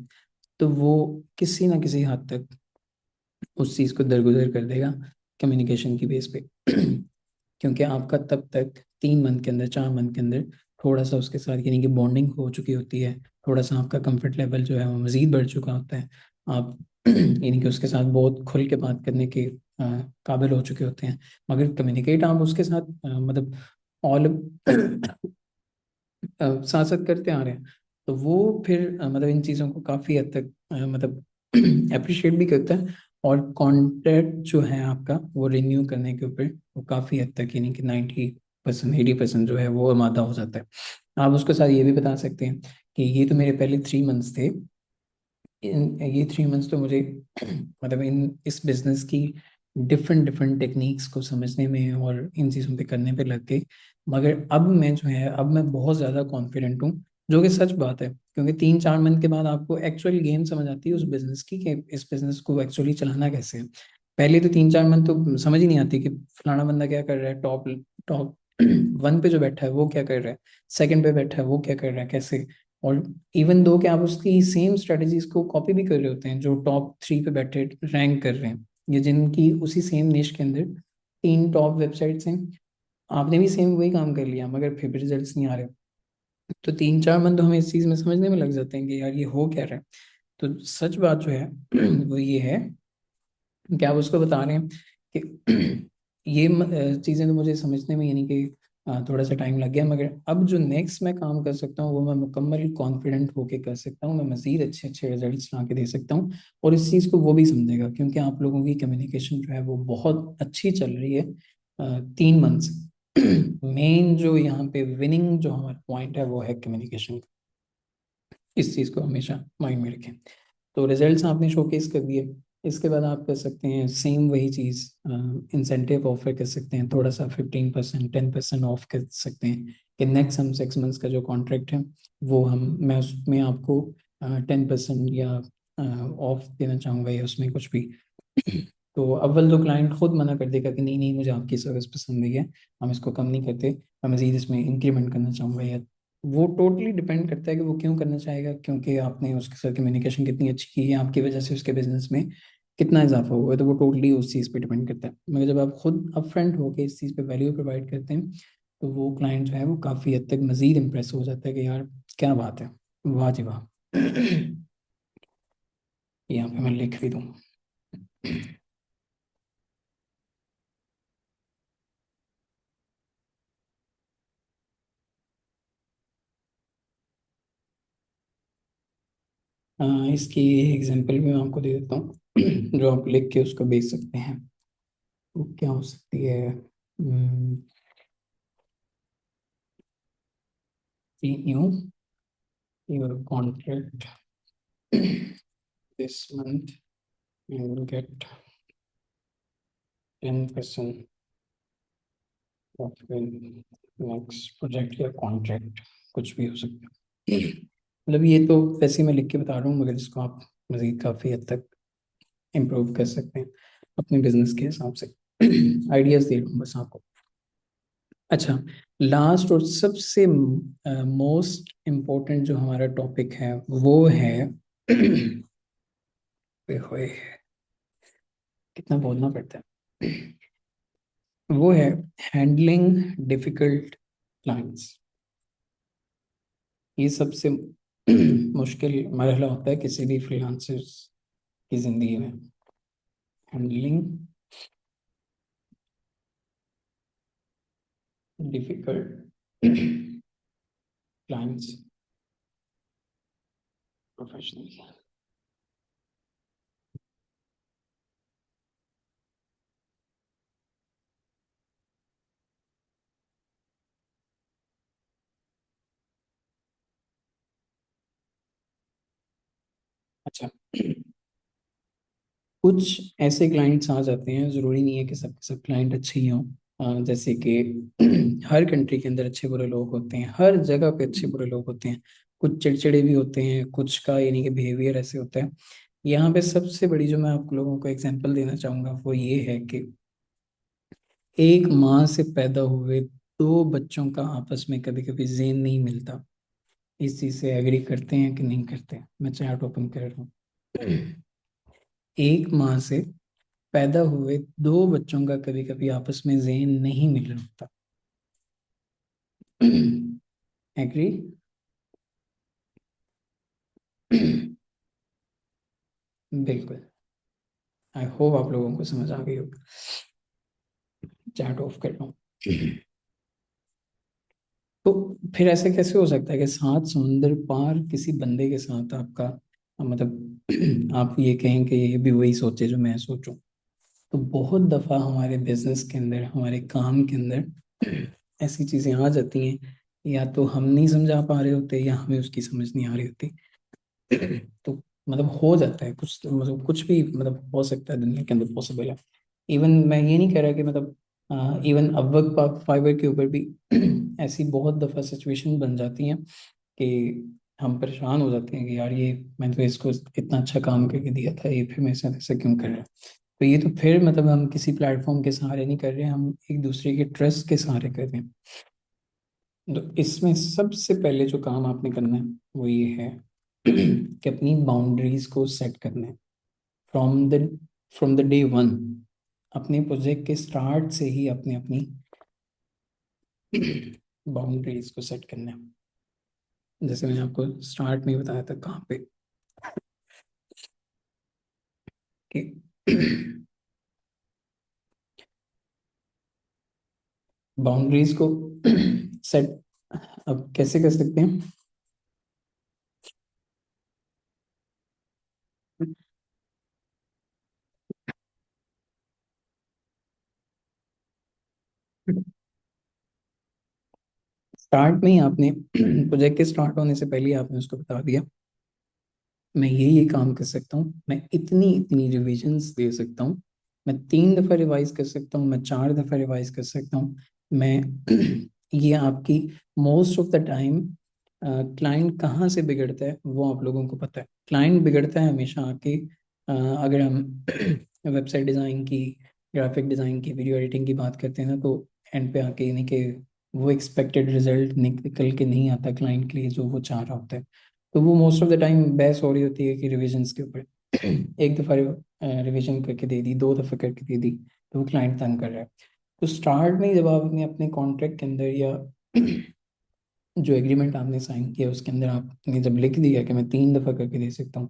तो वो किसी ना किसी हद तक उस चीज़ को दरगुजर कर देगा कम्युनिकेशन की बेस पे। क्योंकि आपका तब तक 3 मंथ के अंदर, 4 मंथ के अंदर थोड़ा सा उसके साथ यानी कि बॉन्डिंग हो चुकी होती है, थोड़ा सा आपका कंफर्ट लेवल जो है वो मज़ीद बढ़ चुका होता है। आप यानी कि उसके साथ बहुत खुल के बात करने के काबिल हो चुके होते हैं। मगर कम्युनिकेट आप उसके साथ मतलब ऑल साथ साथ करते आ रहे हैं, तो वो फिर मतलब इन चीज़ों को काफ़ी हद तक मतलब अप्रिशिएट भी करता है। और कॉन्ट्रैक्ट जो है आपका वो रिन्यू करने के ऊपर वो काफ़ी हद तक यानी कि 90%, 80% जो है वो आमादा हो जाता है। आप उसके साथ ये भी बता सकते हैं कि ये तो मेरे पहले 3 मंथ्स थे, ये 3 मंथ्स तो मुझे मतलब इन इस बिजनेस की डिफरेंट डिफरेंट टेक्निक्स को समझने में और इन चीज़ों पे करने पे लग गई। मगर अब मैं जो है अब मैं बहुत ज़्यादा कॉन्फिडेंट हूँ, जो कि सच बात है, क्योंकि 3-4 मंथ के बाद आपको एक्चुअल गेम समझ आती है उस बिजनेस की कि इस बिजनेस को एक्चुअली चलाना कैसे है। पहले तो 3-4 मंथ तो समझ ही नहीं आती कि फलाना बंदा क्या कर रहा है, टॉप टॉप वन पे जो बैठा है वो क्या कर रहा है, सेकंड पे बैठा है वो क्या कर रहा है, कैसे। और इवन दो कि आप उसकी सेम स्ट्रेटजीज को कॉपी भी कर रहे होते हैं जो टॉप 3 पे बैठे रैंक कर रहे हैं, या जिनकी उसी सेम निश के अंदर 3 टॉप वेबसाइट्स हैं, आपने भी सेम वही काम कर लिया मगर फिर भी रिजल्ट्स नहीं आ रहे। तो 3-4 मंथ तो हमें इस चीज़ में समझने में लग जाते हैं कि यार ये हो क्या रहा है। तो सच बात जो है वो ये है कि आप उसको बता रहे हैं कि ये चीज़ें तो मुझे समझने में यानी कि थोड़ा सा टाइम लग गया, मगर अब जो नेक्स्ट मैं काम कर सकता हूँ वो मैं मुकम्मल कॉन्फिडेंट होके कर सकता हूँ, मैं मज़ीद अच्छे अच्छे रिजल्ट्स ला के दे सकता हूँ। और इस चीज़ को वो भी समझेगा क्योंकि आप लोगों की कम्युनिकेशन जो है वो बहुत अच्छी चल रही है 3 मंथ से। मेन जो यहाँ पे विनिंग जो हमारा पॉइंट है वो है कम्युनिकेशन। इस चीज़ को हमेशा माइंड में रखें। तो रिजल्ट्स आपने शोकेस कर दिए, इसके बाद आप कर सकते हैं सेम वही चीज़, इंसेंटिव ऑफर कर सकते हैं, थोड़ा सा 15%, 10% ऑफ कर सकते हैं कि नेक्स्ट हम 6 मंथ्स का जो कॉन्ट्रैक्ट है वो मैं उसमें आपको 10% या ऑफ देना चाहूँगा, या उसमें कुछ भी। तो अव्वल तो क्लाइंट खुद मना कर देगा कि नहीं नहीं मुझे आपकी सर्विस पसंद नहीं है, हम इसको कम नहीं करते, मैं मज़ीद इसमें इंक्रीमेंट करना चाहूँगा। या वो टोटली डिपेंड करता है कि वो क्यों करना चाहेगा, क्योंकि आपने उसके साथ कम्युनिकेशन कितनी अच्छी की है, आपकी वजह से उसके बिजनेस में कितना इजाफा हुआ है, तो वो टोटली उस चीज़ पे डिपेंड करता है। मगर जब आप खुद अपफ्रंट होकर इस चीज़ पे वैल्यू प्रोवाइड करते हैं तो वो क्लाइंट जो है वो काफ़ी हद तक मज़ीद इम्प्रेस हो जाता है कि यार क्या बात है, वाह जी वाह। यहाँ पे मैं लिख भी दूँ। इसकी एग्जांपल भी मैं आपको दे देता हूँ जो आप लिख के उसको बेच सकते हैं। वो क्या हो सकती है, you your contract this month you will get 10% of next project या कॉन्ट्रैक्ट, कुछ भी हो सकता है। मतलब ये तो वैसे ही मैं लिख के बता रहा हूँ, मगर इसको आप मज़ीद काफ़ी हद तक इम्प्रूव कर सकते हैं अपने बिजनेस के हिसाब से। आइडियाज़ दे रहा हूँ बस आपको। अच्छा, लास्ट और सबसे मोस्ट इम्पोर्टेंट जो हमारा टॉपिक है वो है ओए होए, कितना बोलना पड़ता है, वो है हैंडलिंग डिफिकल्ट क्लाइंट्स। ये सबसे मुश्किल मरहला होता है किसी भी फ्रीलांसर्स की ज़िंदगी में, हैंडलिंग डिफिकल्ट क्लाइंट्स प्रोफेशनली। अच्छा, कुछ ऐसे क्लाइंट्स आ जाते हैं, ज़रूरी नहीं है कि सब क्लाइंट अच्छे ही हों। जैसे कि हर कंट्री के अंदर अच्छे बुरे लोग होते हैं, हर जगह पे अच्छे बुरे लोग होते हैं, कुछ चिड़चिड़े भी होते हैं, कुछ का यानी कि बिहेवियर ऐसे होता है। यहाँ पे सबसे बड़ी जो मैं आप लोगों को एग्जांपल देना चाहूँगा वो ये है कि एक माँ से पैदा हुए दो बच्चों का आपस में कभी कभी जेन नहीं मिलता, इस चीज से एग्री करते हैं कि नहीं करते? मैं चैट ओपन कर रहा हूँ। एक माँ से पैदा हुए दो बच्चों का कभी कभी आपस में जेन नहीं मिल रहा होता। एग्री? बिल्कुल। आई होप आप लोगों को समझ आ गई हो। चैट ऑफ कर रहा हूँ। तो फिर ऐसे कैसे हो सकता है कि 7 समुंदर पार किसी बंदे के साथ आपका मतलब आप ये कहें कि ये भी वही सोचे जो मैं सोचूं? तो बहुत दफा हमारे बिजनेस के अंदर, हमारे काम के अंदर ऐसी चीजें आ जाती हैं, या तो हम नहीं समझा पा रहे होते या हमें उसकी समझ नहीं आ रही होती। तो मतलब हो जाता है कुछ, मतलब कुछ भी मतलब हो सकता है, दुनिया के अंदर पॉसिबल है। इवन मैं ये नहीं कह रहा कि मतलब इवन अपवर्क फाइबर के ऊपर भी ऐसी बहुत दफ़ा सिचुएशन बन जाती हैं कि हम परेशान हो जाते हैं कि यार ये मैंने तो इसको इतना अच्छा काम करके दिया था, ये फिर मेरे साथ ऐसा क्यों कर रहा है? तो ये तो फिर मतलब हम किसी प्लेटफॉर्म के सहारे नहीं कर रहे, हम एक दूसरे के ट्रस्ट के सहारे कर रहे हैं। तो इसमें सबसे पहले जो काम आपने करना है वो ये है कि अपनी बाउंड्रीज को सेट करना है। From the from the day one, अपने प्रोजेक्ट के स्टार्ट से ही अपने अपनी बाउंड्रीज को सेट करना है। जैसे मैंने आपको स्टार्ट में ही बताया था कहाँ पे कि बाउंड्रीज को सेट अब कैसे कर सकते हैं? स्टार्ट में ही आपने प्रोजेक्ट के स्टार्ट होने से पहले ही आपने उसको बता दिया मैं ये काम कर सकता हूँ, मैं इतनी इतनी रिविजन्स दे सकता हूँ, मैं 3 दफ़ा रिवाइज कर सकता हूँ, मैं 4 दफ़ा रिवाइज कर सकता हूँ। मैं ये आपकी most of the time client कहाँ से बिगड़ता है वो आप लोगों को पता है। क्लाइंट बिगड़ता है हमेशा आके अगर हम वेबसाइट डिज़ाइन की, ग्राफिक डिज़ाइन की, वीडियो एडिटिंग की बात करते हैं ना, तो एंड पे आके यानी कि वो एक्सपेक्टेड रिजल्ट निकल के नहीं आता क्लाइंट के लिए जो वो चाह रहा होता है। तो वो मोस्ट ऑफ द टाइम बहस हो रही होती है कि रिविजन्स के ऊपर। एक दफ़ा रिविजन करके दे दी, 2 दफ़ा करके दे दी, तो वो क्लाइंट तंग कर रहा है। तो स्टार्ट में जब आपने अपने कॉन्ट्रैक्ट के अंदर या जो एग्रीमेंट आपने साइन किया उसके अंदर आपने जब लिख दिया कि मैं 3 दफ़ा करके दे सकता हूँ,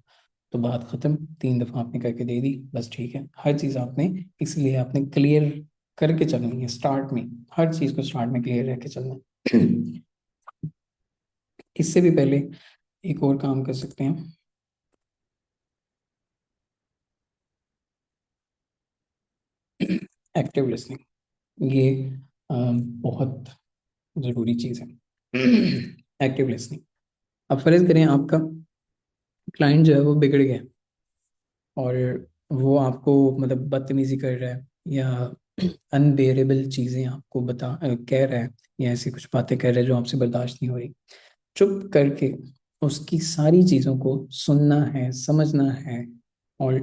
तो बात ख़त्म। 3 दफ़ा आपने करके दे दी, बस ठीक है। हर चीज़ आपने इसलिए आपने क्लियर करके चलनी है स्टार्ट में, हर चीज़ को स्टार्ट में क्लियर रह के चलना है। इससे भी पहले एक और काम कर सकते हैं, एक्टिव लिसनिंग। ये बहुत ज़रूरी चीज़ है। Active listening. अब फर्ज करें आपका क्लाइंट जो है वो बिगड़ गया और वो आपको मतलब बदतमीजी कर रहा है या अनबेरेबल चीज़ें आपको कह रहा है, या ऐसी कुछ बातें कर रहा है जो आपसे बर्दाश्त नहीं हो रही। चुप करके उसकी सारी चीज़ों को सुनना है, समझना है, और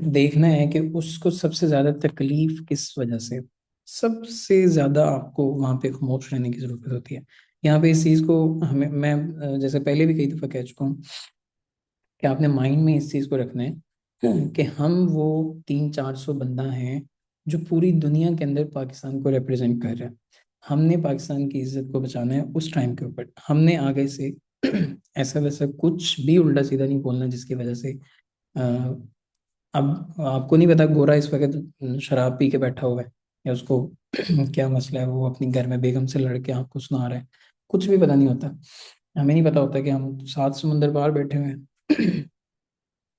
देखना है कि उसको सबसे ज़्यादा तकलीफ किस वजह से। सबसे ज़्यादा आपको वहाँ पे खामोश रहने की ज़रूरत होती है। यहाँ पे इस चीज़ को हमें मैं जैसे पहले भी कई दफ़ा कह चुका हूँ कि आपने माइंड में इस चीज़ को रखना है कि हम वो 300-400 बंदा हैं जो पूरी दुनिया के अंदर पाकिस्तान को रिप्रेजेंट कर रहे हैं। हमने पाकिस्तान की इज्जत को बचाना है उस टाइम के ऊपर। हमने आगे से ऐसा वैसा कुछ भी उल्टा सीधा नहीं बोलना जिसकी वजह से अ, अब आपको नहीं पता गोरा इस वक्त शराब पी के बैठा हुआ है या उसको क्या मसला है, वो अपनी घर में बेगम से लड़के आपको सुना रहा है, कुछ भी पता नहीं होता। हमें नहीं पता होता कि हम 7 समुंदर पार बैठे हुए हैं।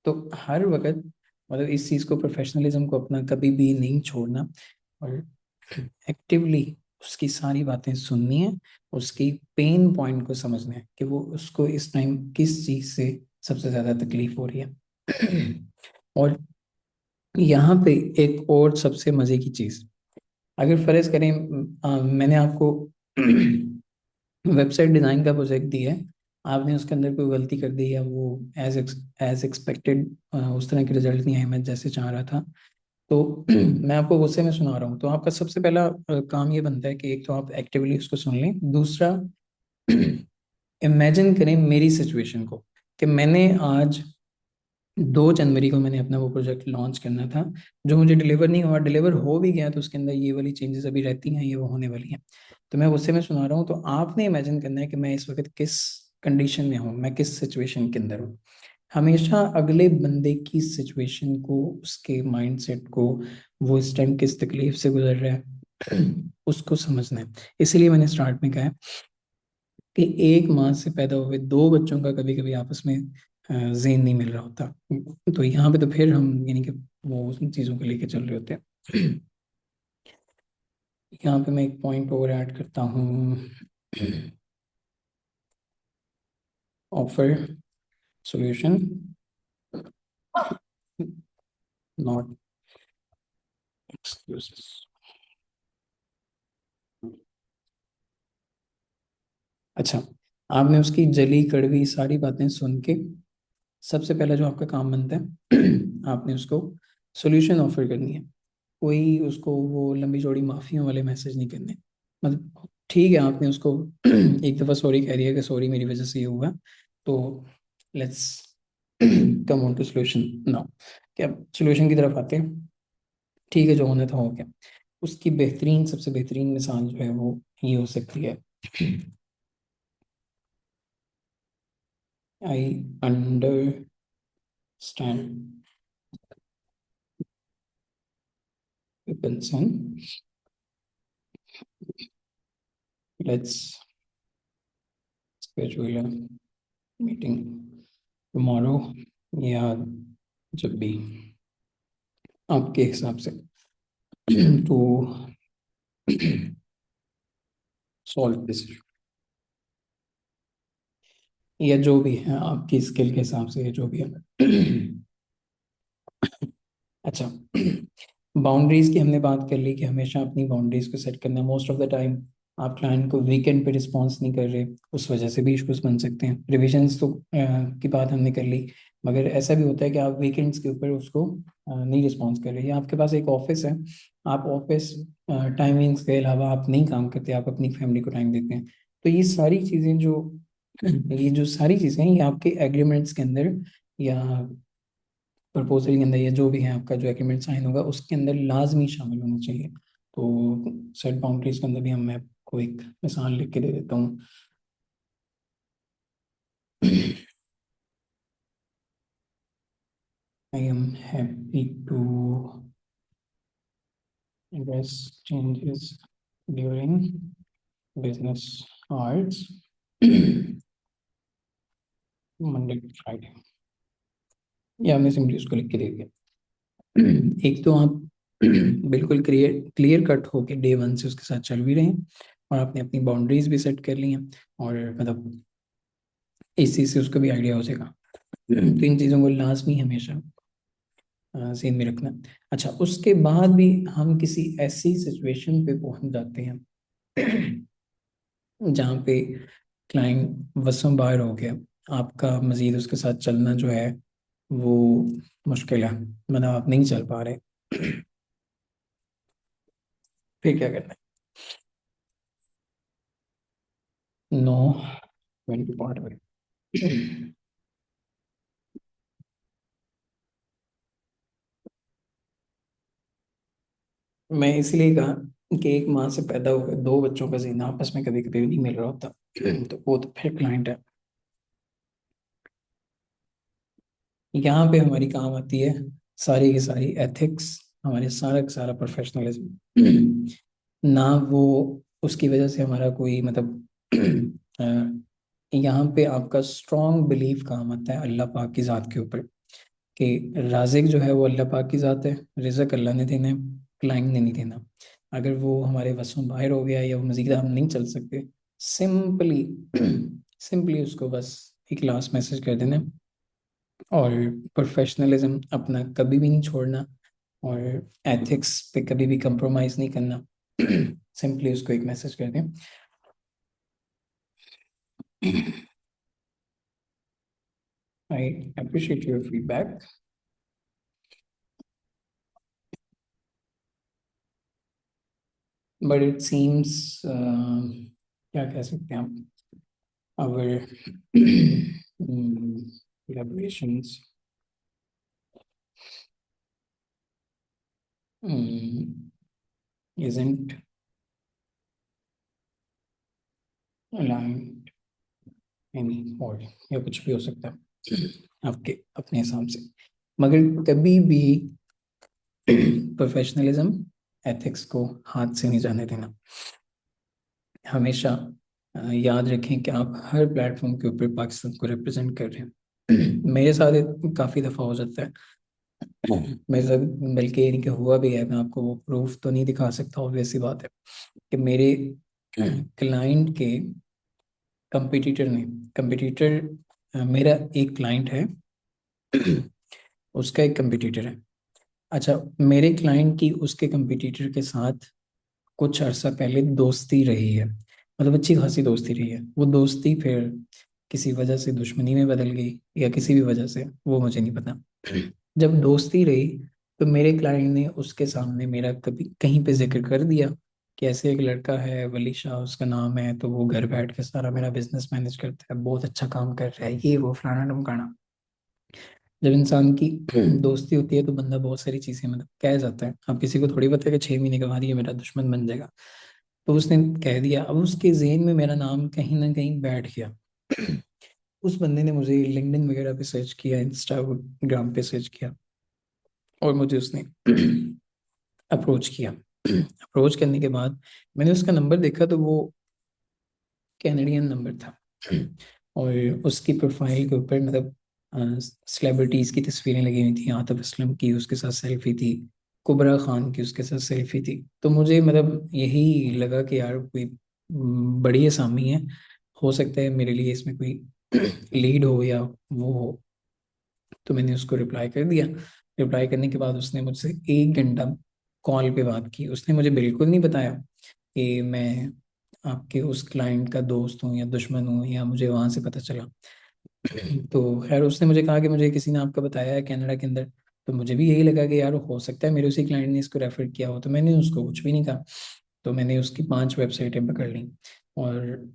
तो हर वक्त मतलब इस चीज़ को, प्रोफेशनलिज्म को अपना कभी भी नहीं छोड़ना, और एक्टिवली उसकी सारी बातें सुननी है, उसकी पेन पॉइंट को समझना है कि वो उसको इस टाइम किस चीज़ से सबसे ज़्यादा तकलीफ हो रही है। और यहाँ पे एक और सबसे मज़े की चीज़, अगर फर्ज करें मैंने आपको वेबसाइट डिज़ाइन का प्रोजेक्ट दिया है, आपने उसके अंदर कोई गलती कर दी या वो एज एक्सपेक्टेड उस तरह के रिजल्ट नहीं आए मैं जैसे चाह रहा था, तो मैं आपको गुस्से में सुना रहा हूँ, तो आपका सबसे पहला काम ये बनता है कि एक तो आप एक्टिवली उसको सुन लें, दूसरा इमेजिन करें मेरी सिचुएशन को, कि मैंने आज 2 जनवरी को मैंने अपना वो प्रोजेक्ट लॉन्च करना था, जो मुझे डिलीवर नहीं हुआ, डिलीवर हो भी गया तो उसके अंदर ये वाली चेंजेस अभी रहती हैं, ये वो होने वाली हैं। तो मैं गुस्से में सुना रहा हूँ, तो आपने इमेजिन करना है कि मैं इस वक्त किस कंडीशन में हूँ, मैं किस सिचुएशन के अंदर हूँ। हमेशा अगले बंदे की सिचुएशन को, उसके माइंडसेट को, वो इस टाइम किस तकलीफ से गुजर रहा है उसको समझना है। इसलिए मैंने स्टार्ट में कहा है कि एक माँ से पैदा हुए 2 बच्चों का कभी कभी आपस में जेन नहीं मिल रहा होता। तो यहाँ पे तो फिर हम यानी कि वो उन चीज़ों को लेके चल रहे होते हैं। यहाँ पे मैं एक पॉइंट और ऐड करता हूँ, ऑफर सॉल्यूशन नॉट एक्सक्यूजेस। अच्छा, आपने उसकी जली कड़वी सारी बातें सुन के सबसे पहला जो आपका काम बनता है आपने उसको सॉल्यूशन ऑफर करनी है। कोई उसको वो लंबी चौड़ी माफियों वाले मैसेज नहीं करने। मतलब ठीक है, आपने उसको एक दफ़ा सॉरी कह दिया कि सॉरी मेरी वजह से ये हुआ, तो let's come on to solution now. क्या सॉल्यूशन की तरफ आते हैं। ठीक है, जो होना था हो गया। उसकी बेहतरीन, सबसे बेहतरीन मिसाल जो है वो ये हो सकती है, I understand concern, let's schedule meeting tomorrow, या जब भी आपके हिसाब से टू सॉल्व दिस, या जो भी है आपकी स्किल के हिसाब से, या जो भी है। अच्छा, बाउंड्रीज की हमने बात कर ली कि हमेशा अपनी बाउंड्रीज को सेट करना। मोस्ट ऑफ द टाइम आप क्लाइंट को वीकेंड पे रिस्पॉन्स नहीं कर रहे, उस वजह से भी इश्यूज बन सकते हैं। रिविजन्स तो की बात हमने कर ली, मगर ऐसा भी होता है कि आप वीकेंड्स के ऊपर उसको नहीं रिस्पॉन्स कर रहे, या आपके पास एक ऑफिस है, आप ऑफिस टाइमिंग्स के अलावा आप नहीं काम करते, आप अपनी फैमिली को टाइम देते हैं। तो ये सारी चीज़ें जो ये जो सारी चीज़ें हैं, ये आपके एग्रीमेंट्स के अंदर या प्रपोजल के अंदर, या जो भी है आपका जो एग्रीमेंट साइन होगा उसके अंदर लाजमी शामिल होना चाहिए। तो सेट बाउंड्रीज के अंदर भी हम, मैं आपको एक मिसाल लिख के दे देता हूँ। I am happy to address changes during business hours Monday to Friday, या हमने सिंपली उसको लिख के दे दिया। एक तो आप बिल्कुल क्लियर क्लियर कट होके डे 1 से उसके साथ चल भी रहे हैं, और आपने अपनी बाउंड्रीज भी सेट कर ली हैं, और मतलब इस चीज़ से उसको भी आइडिया हो जाएगा। तो इन चीज़ों को लाजमी हमेशा ज़हन में रखना। अच्छा, उसके बाद भी हम किसी ऐसी सिचुएशन पे पहुंच जाते हैं जहाँ पे क्लाइंट वसों बाहर हो गया, आपका मजीद उसके साथ चलना जो है वो मुश्किल है, मतलब आप नहीं चल पा रहे। फिर क्या करना है? नो, 20 पार्ट में मैं इसलिए कहा कि एक माँ से पैदा हुए 2 बच्चों का जीना आपस में कभी कभी नहीं मिल रहा होता। तो वो तो फिर क्लाइंट है। यहाँ पे हमारी काम आती है सारी की सारी एथिक्स, हमारे सारा का सारा प्रोफेशनलिज्म। ना वो उसकी वजह से हमारा कोई मतलब यहाँ पे आपका स्ट्रॉन्ग बिलीफ काम आता है अल्लाह पाक की ज़ात के ऊपर, कि राज़िक जो है वो अल्लाह पाक की ज़ात है, रिज़्क अल्लाह ने देना है, क्लाइंट ने नहीं देना। अगर वो हमारे वसों बाहर हो गया या वो मज़ीद हम नहीं चल सकते, सिंपली सिंपली उसको बस एक लास्ट मैसेज कर देना, और प्रोफेशनलिज्म अपना कभी भी नहीं छोड़ना, और एथिक्स पे कभी भी कंप्रोमाइज़ नहीं करना। सिंपली उसको एक मैसेज कर दें, I appreciate your feedback. But it seems क्या कह सकते हैं आप, our collaborations isn't aligned anymore, या कुछ भी हो सकता है आपके अपने हिसाब से। मगर कभी भी प्रोफेशनलिज्म, एथिक्स को हाथ से नहीं जाने देना। हमेशा याद रखें कि आप हर प्लेटफॉर्म के ऊपर पाकिस्तान को रिप्रेजेंट कर रहे हैं। मेरे साथ काफ़ी दफ़ा हो जाता है, मेरे साथ बल्कि ये नहीं कि हुआ भी है, मैं आपको वो प्रूफ तो नहीं दिखा सकता, ऑब्वियस सी बात है कि मेरे क्लाइंट के कंपटीटर ने, कंपटीटर मेरा एक क्लाइंट है, उसका एक कंपटीटर है। अच्छा, मेरे क्लाइंट की उसके कंपटीटर के साथ कुछ अर्सा पहले दोस्ती रही है, मतलब अच्छी खासी दोस्ती रही है। वो दोस्ती फिर किसी वजह से दुश्मनी में बदल गई, या किसी भी वजह से, वो मुझे नहीं पता। जब दोस्ती रही तो मेरे क्लाइंट ने उसके सामने मेरा कभी कहीं पे जिक्र कर दिया कि ऐसे एक लड़का है, वली शाह उसका नाम है, तो वो घर बैठ के सारा मेरा बिजनेस मैनेज करता है, बहुत अच्छा काम कर रहा है, ये वो फलाना ढमकाना। जब इंसान की दोस्ती होती है तो बंदा बहुत सारी चीजें मतलब कह जाता है। अब किसी को थोड़ी पता है कि 6 महीने के बाद ये मेरा दुश्मन बन जाएगा, तो उसने कह दिया। अब उसके जेहन में मेरा नाम कहीं ना कहीं बैठ गया। उस बंदे ने मुझे लिंक्डइन वगैरह पे सर्च किया, इंस्टाग्राम पे सर्च किया, और मुझे उसने अप्रोच किया। अप्रोच करने के बाद मैंने उसका नंबर देखा तो वो कैनेडियन नंबर था, और उसकी प्रोफाइल के ऊपर मतलब सेलिब्रिटीज़ की तस्वीरें लगी हुई थी। आतिफ असलम की उसके साथ सेल्फी थी, कुबरा खान की उसके साथ सेल्फी थी। तो मुझे मतलब यही लगा कि यार कोई बड़ी असामी है, हो सकता है मेरे लिए इसमें कोई लीड हो या वो हो। तो मैंने उसको रिप्लाई कर दिया। रिप्लाई करने के बाद उसने मुझसे 1 घंटा कॉल पे बात की। उसने मुझे बिल्कुल नहीं बताया कि मैं आपके उस क्लाइंट का दोस्त हूँ या दुश्मन हूँ, या मुझे वहाँ से पता चला। तो खैर उसने मुझे कहा कि मुझे किसी ने आपका बताया है कनाडा के अंदर। तो मुझे भी यही लगा कि यार हो सकता है मेरे उसी क्लाइंट ने इसको रेफर किया हो, तो मैंने उसको कुछ भी नहीं कहा। तो मैंने उसकी 5 वेबसाइटें पकड़ ली, और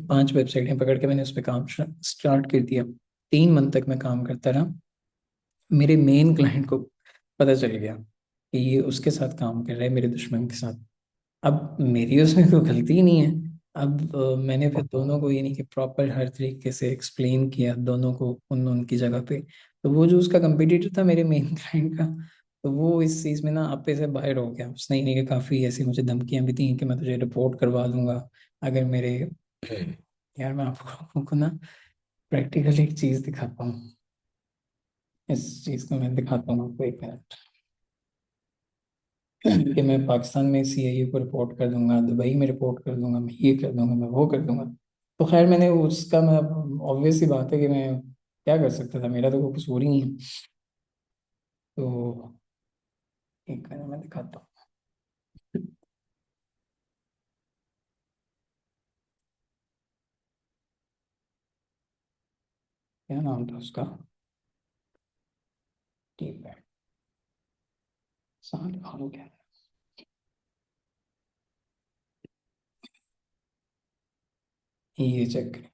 5 वेबसाइटें पकड़ के मैंने उस पर काम स्टार्ट कर दिया। 3 मंथ तक मैं काम करता रहा। मेरे मेन क्लाइंट को पता चल गया कि ये उसके साथ काम कर रहा है, मेरे दुश्मन के साथ। अब मेरी उसमें कोई गलती ही नहीं है। अब मैंने फिर दोनों को ये नहीं कि प्रॉपर हर तरीके से एक्सप्लेन किया दोनों को उन उनकी जगह पे। तो वो जो उसका कंपटीटर था मेरे मेन क्लाइंट का, तो वो इस चीज़ में ना आपे से बाहर हो गया। उसने ये नहीं कि काफ़ी ऐसी मुझे धमकियां भी दी कि मैं तुझे रिपोर्ट करवा दूंगा अगर मेरे यार मैं आपको ना प्रैक्टिकल एक चीज़ दिखाता हूँ। इस चीज़ को मैं दिखाता हूँ आपको, 1 मिनट। कि मैं पाकिस्तान में सीआईए को रिपोर्ट कर दूंगा, दुबई में रिपोर्ट कर दूंगा, मैं ये कर दूंगा, मैं वो कर दूंगा। तो खैर मैंने उसका, मैं ऑब्वियस सी बात है कि मैं क्या कर सकता था, मेरा तो कोई कसूर ही नहीं है। तो एक मिनट मैं दिखाता हूँ। क्या नाम था उसका, ठीक है, साल खान क्या, ये चेक करें।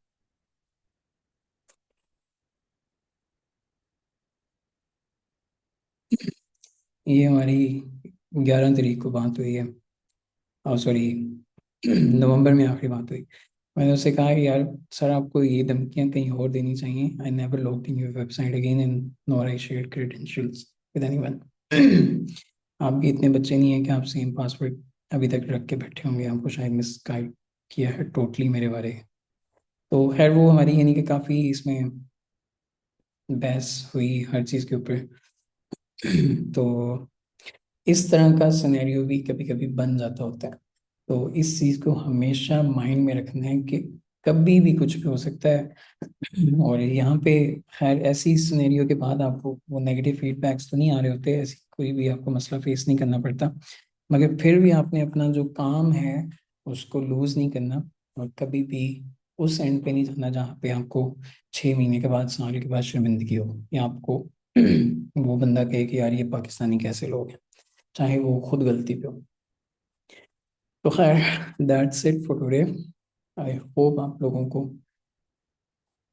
ये हमारी 11 तारीख को बात हुई है, और सॉरी नवंबर में आखिरी बात हुई। मैंने उससे कहा कि यार सर, आपको ये धमकियां कहीं और देनी चाहिए। I never log in your website again and nor I share credentials with anyone. आपके इतने बच्चे नहीं हैं कि आप सेम पासवर्ड अभी तक रख के बैठे होंगे, आपको शायद मिस गाइड किया है टोटली मेरे बारे। तो खैर वो हमारी यानी कि काफ़ी इसमें बहस हुई हर चीज़ के ऊपर। तो इस तरह का सिनेरियो भी कभी कभी बन जाता होता है। तो इस चीज़ को हमेशा माइंड में रखना है कि कभी भी कुछ भी हो सकता है। और यहाँ पे खैर ऐसी सिनेरियो के बाद आपको वो नेगेटिव फीडबैक्स तो नहीं आ रहे होते, ऐसी कोई भी आपको मसला फेस नहीं करना पड़ता। मगर फिर भी आपने अपना जो काम है उसको लूज नहीं करना, और कभी भी उस एंड पे नहीं जाना जहाँ पे आपको 6 महीने के बाद, साल के बाद शर्मिंदगी हो, या आपको वो बंदा कहे कि यार ये पाकिस्तानी कैसे लोग हैं, चाहे वो खुद गलती पे हो। तो खैर, that's it for today. I hope आप लोगों को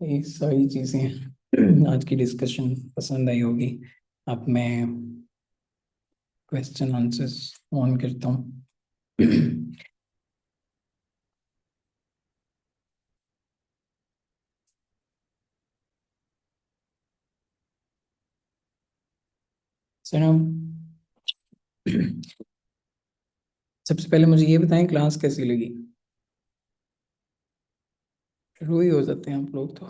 ये सारी चीज़ें आज की डिस्कशन पसंद आई होगी। अब मैं क्वेश्चन आंसर्स ऑन करता हूँ। सर हम सबसे पहले मुझे ये बताएं, क्लास कैसी लगी? शुरू ही हो जाते हैं आप लोग तो।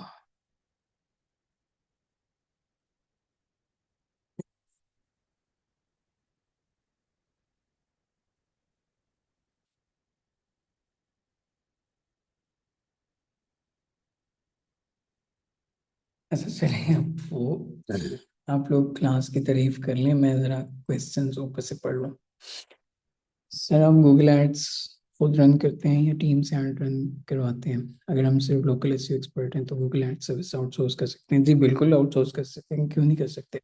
अच्छा चलिए, आप लोग क्लास की तारीफ कर लें, मैं ज़रा क्वेश्चंस ऊपर से पढ़ लूँ। सर आप गूगल एड्स खुद रन करते हैं या टीम से एड रन करवाते हैं? अगर हम सिर्फ लोकल एसईओ एक्सपर्ट हैं तो गूगल एड्स सर्विस आउटसोर्स कर सकते हैं। जी बिल्कुल आउटसोर्स कर सकते हैं, क्यों नहीं कर सकते।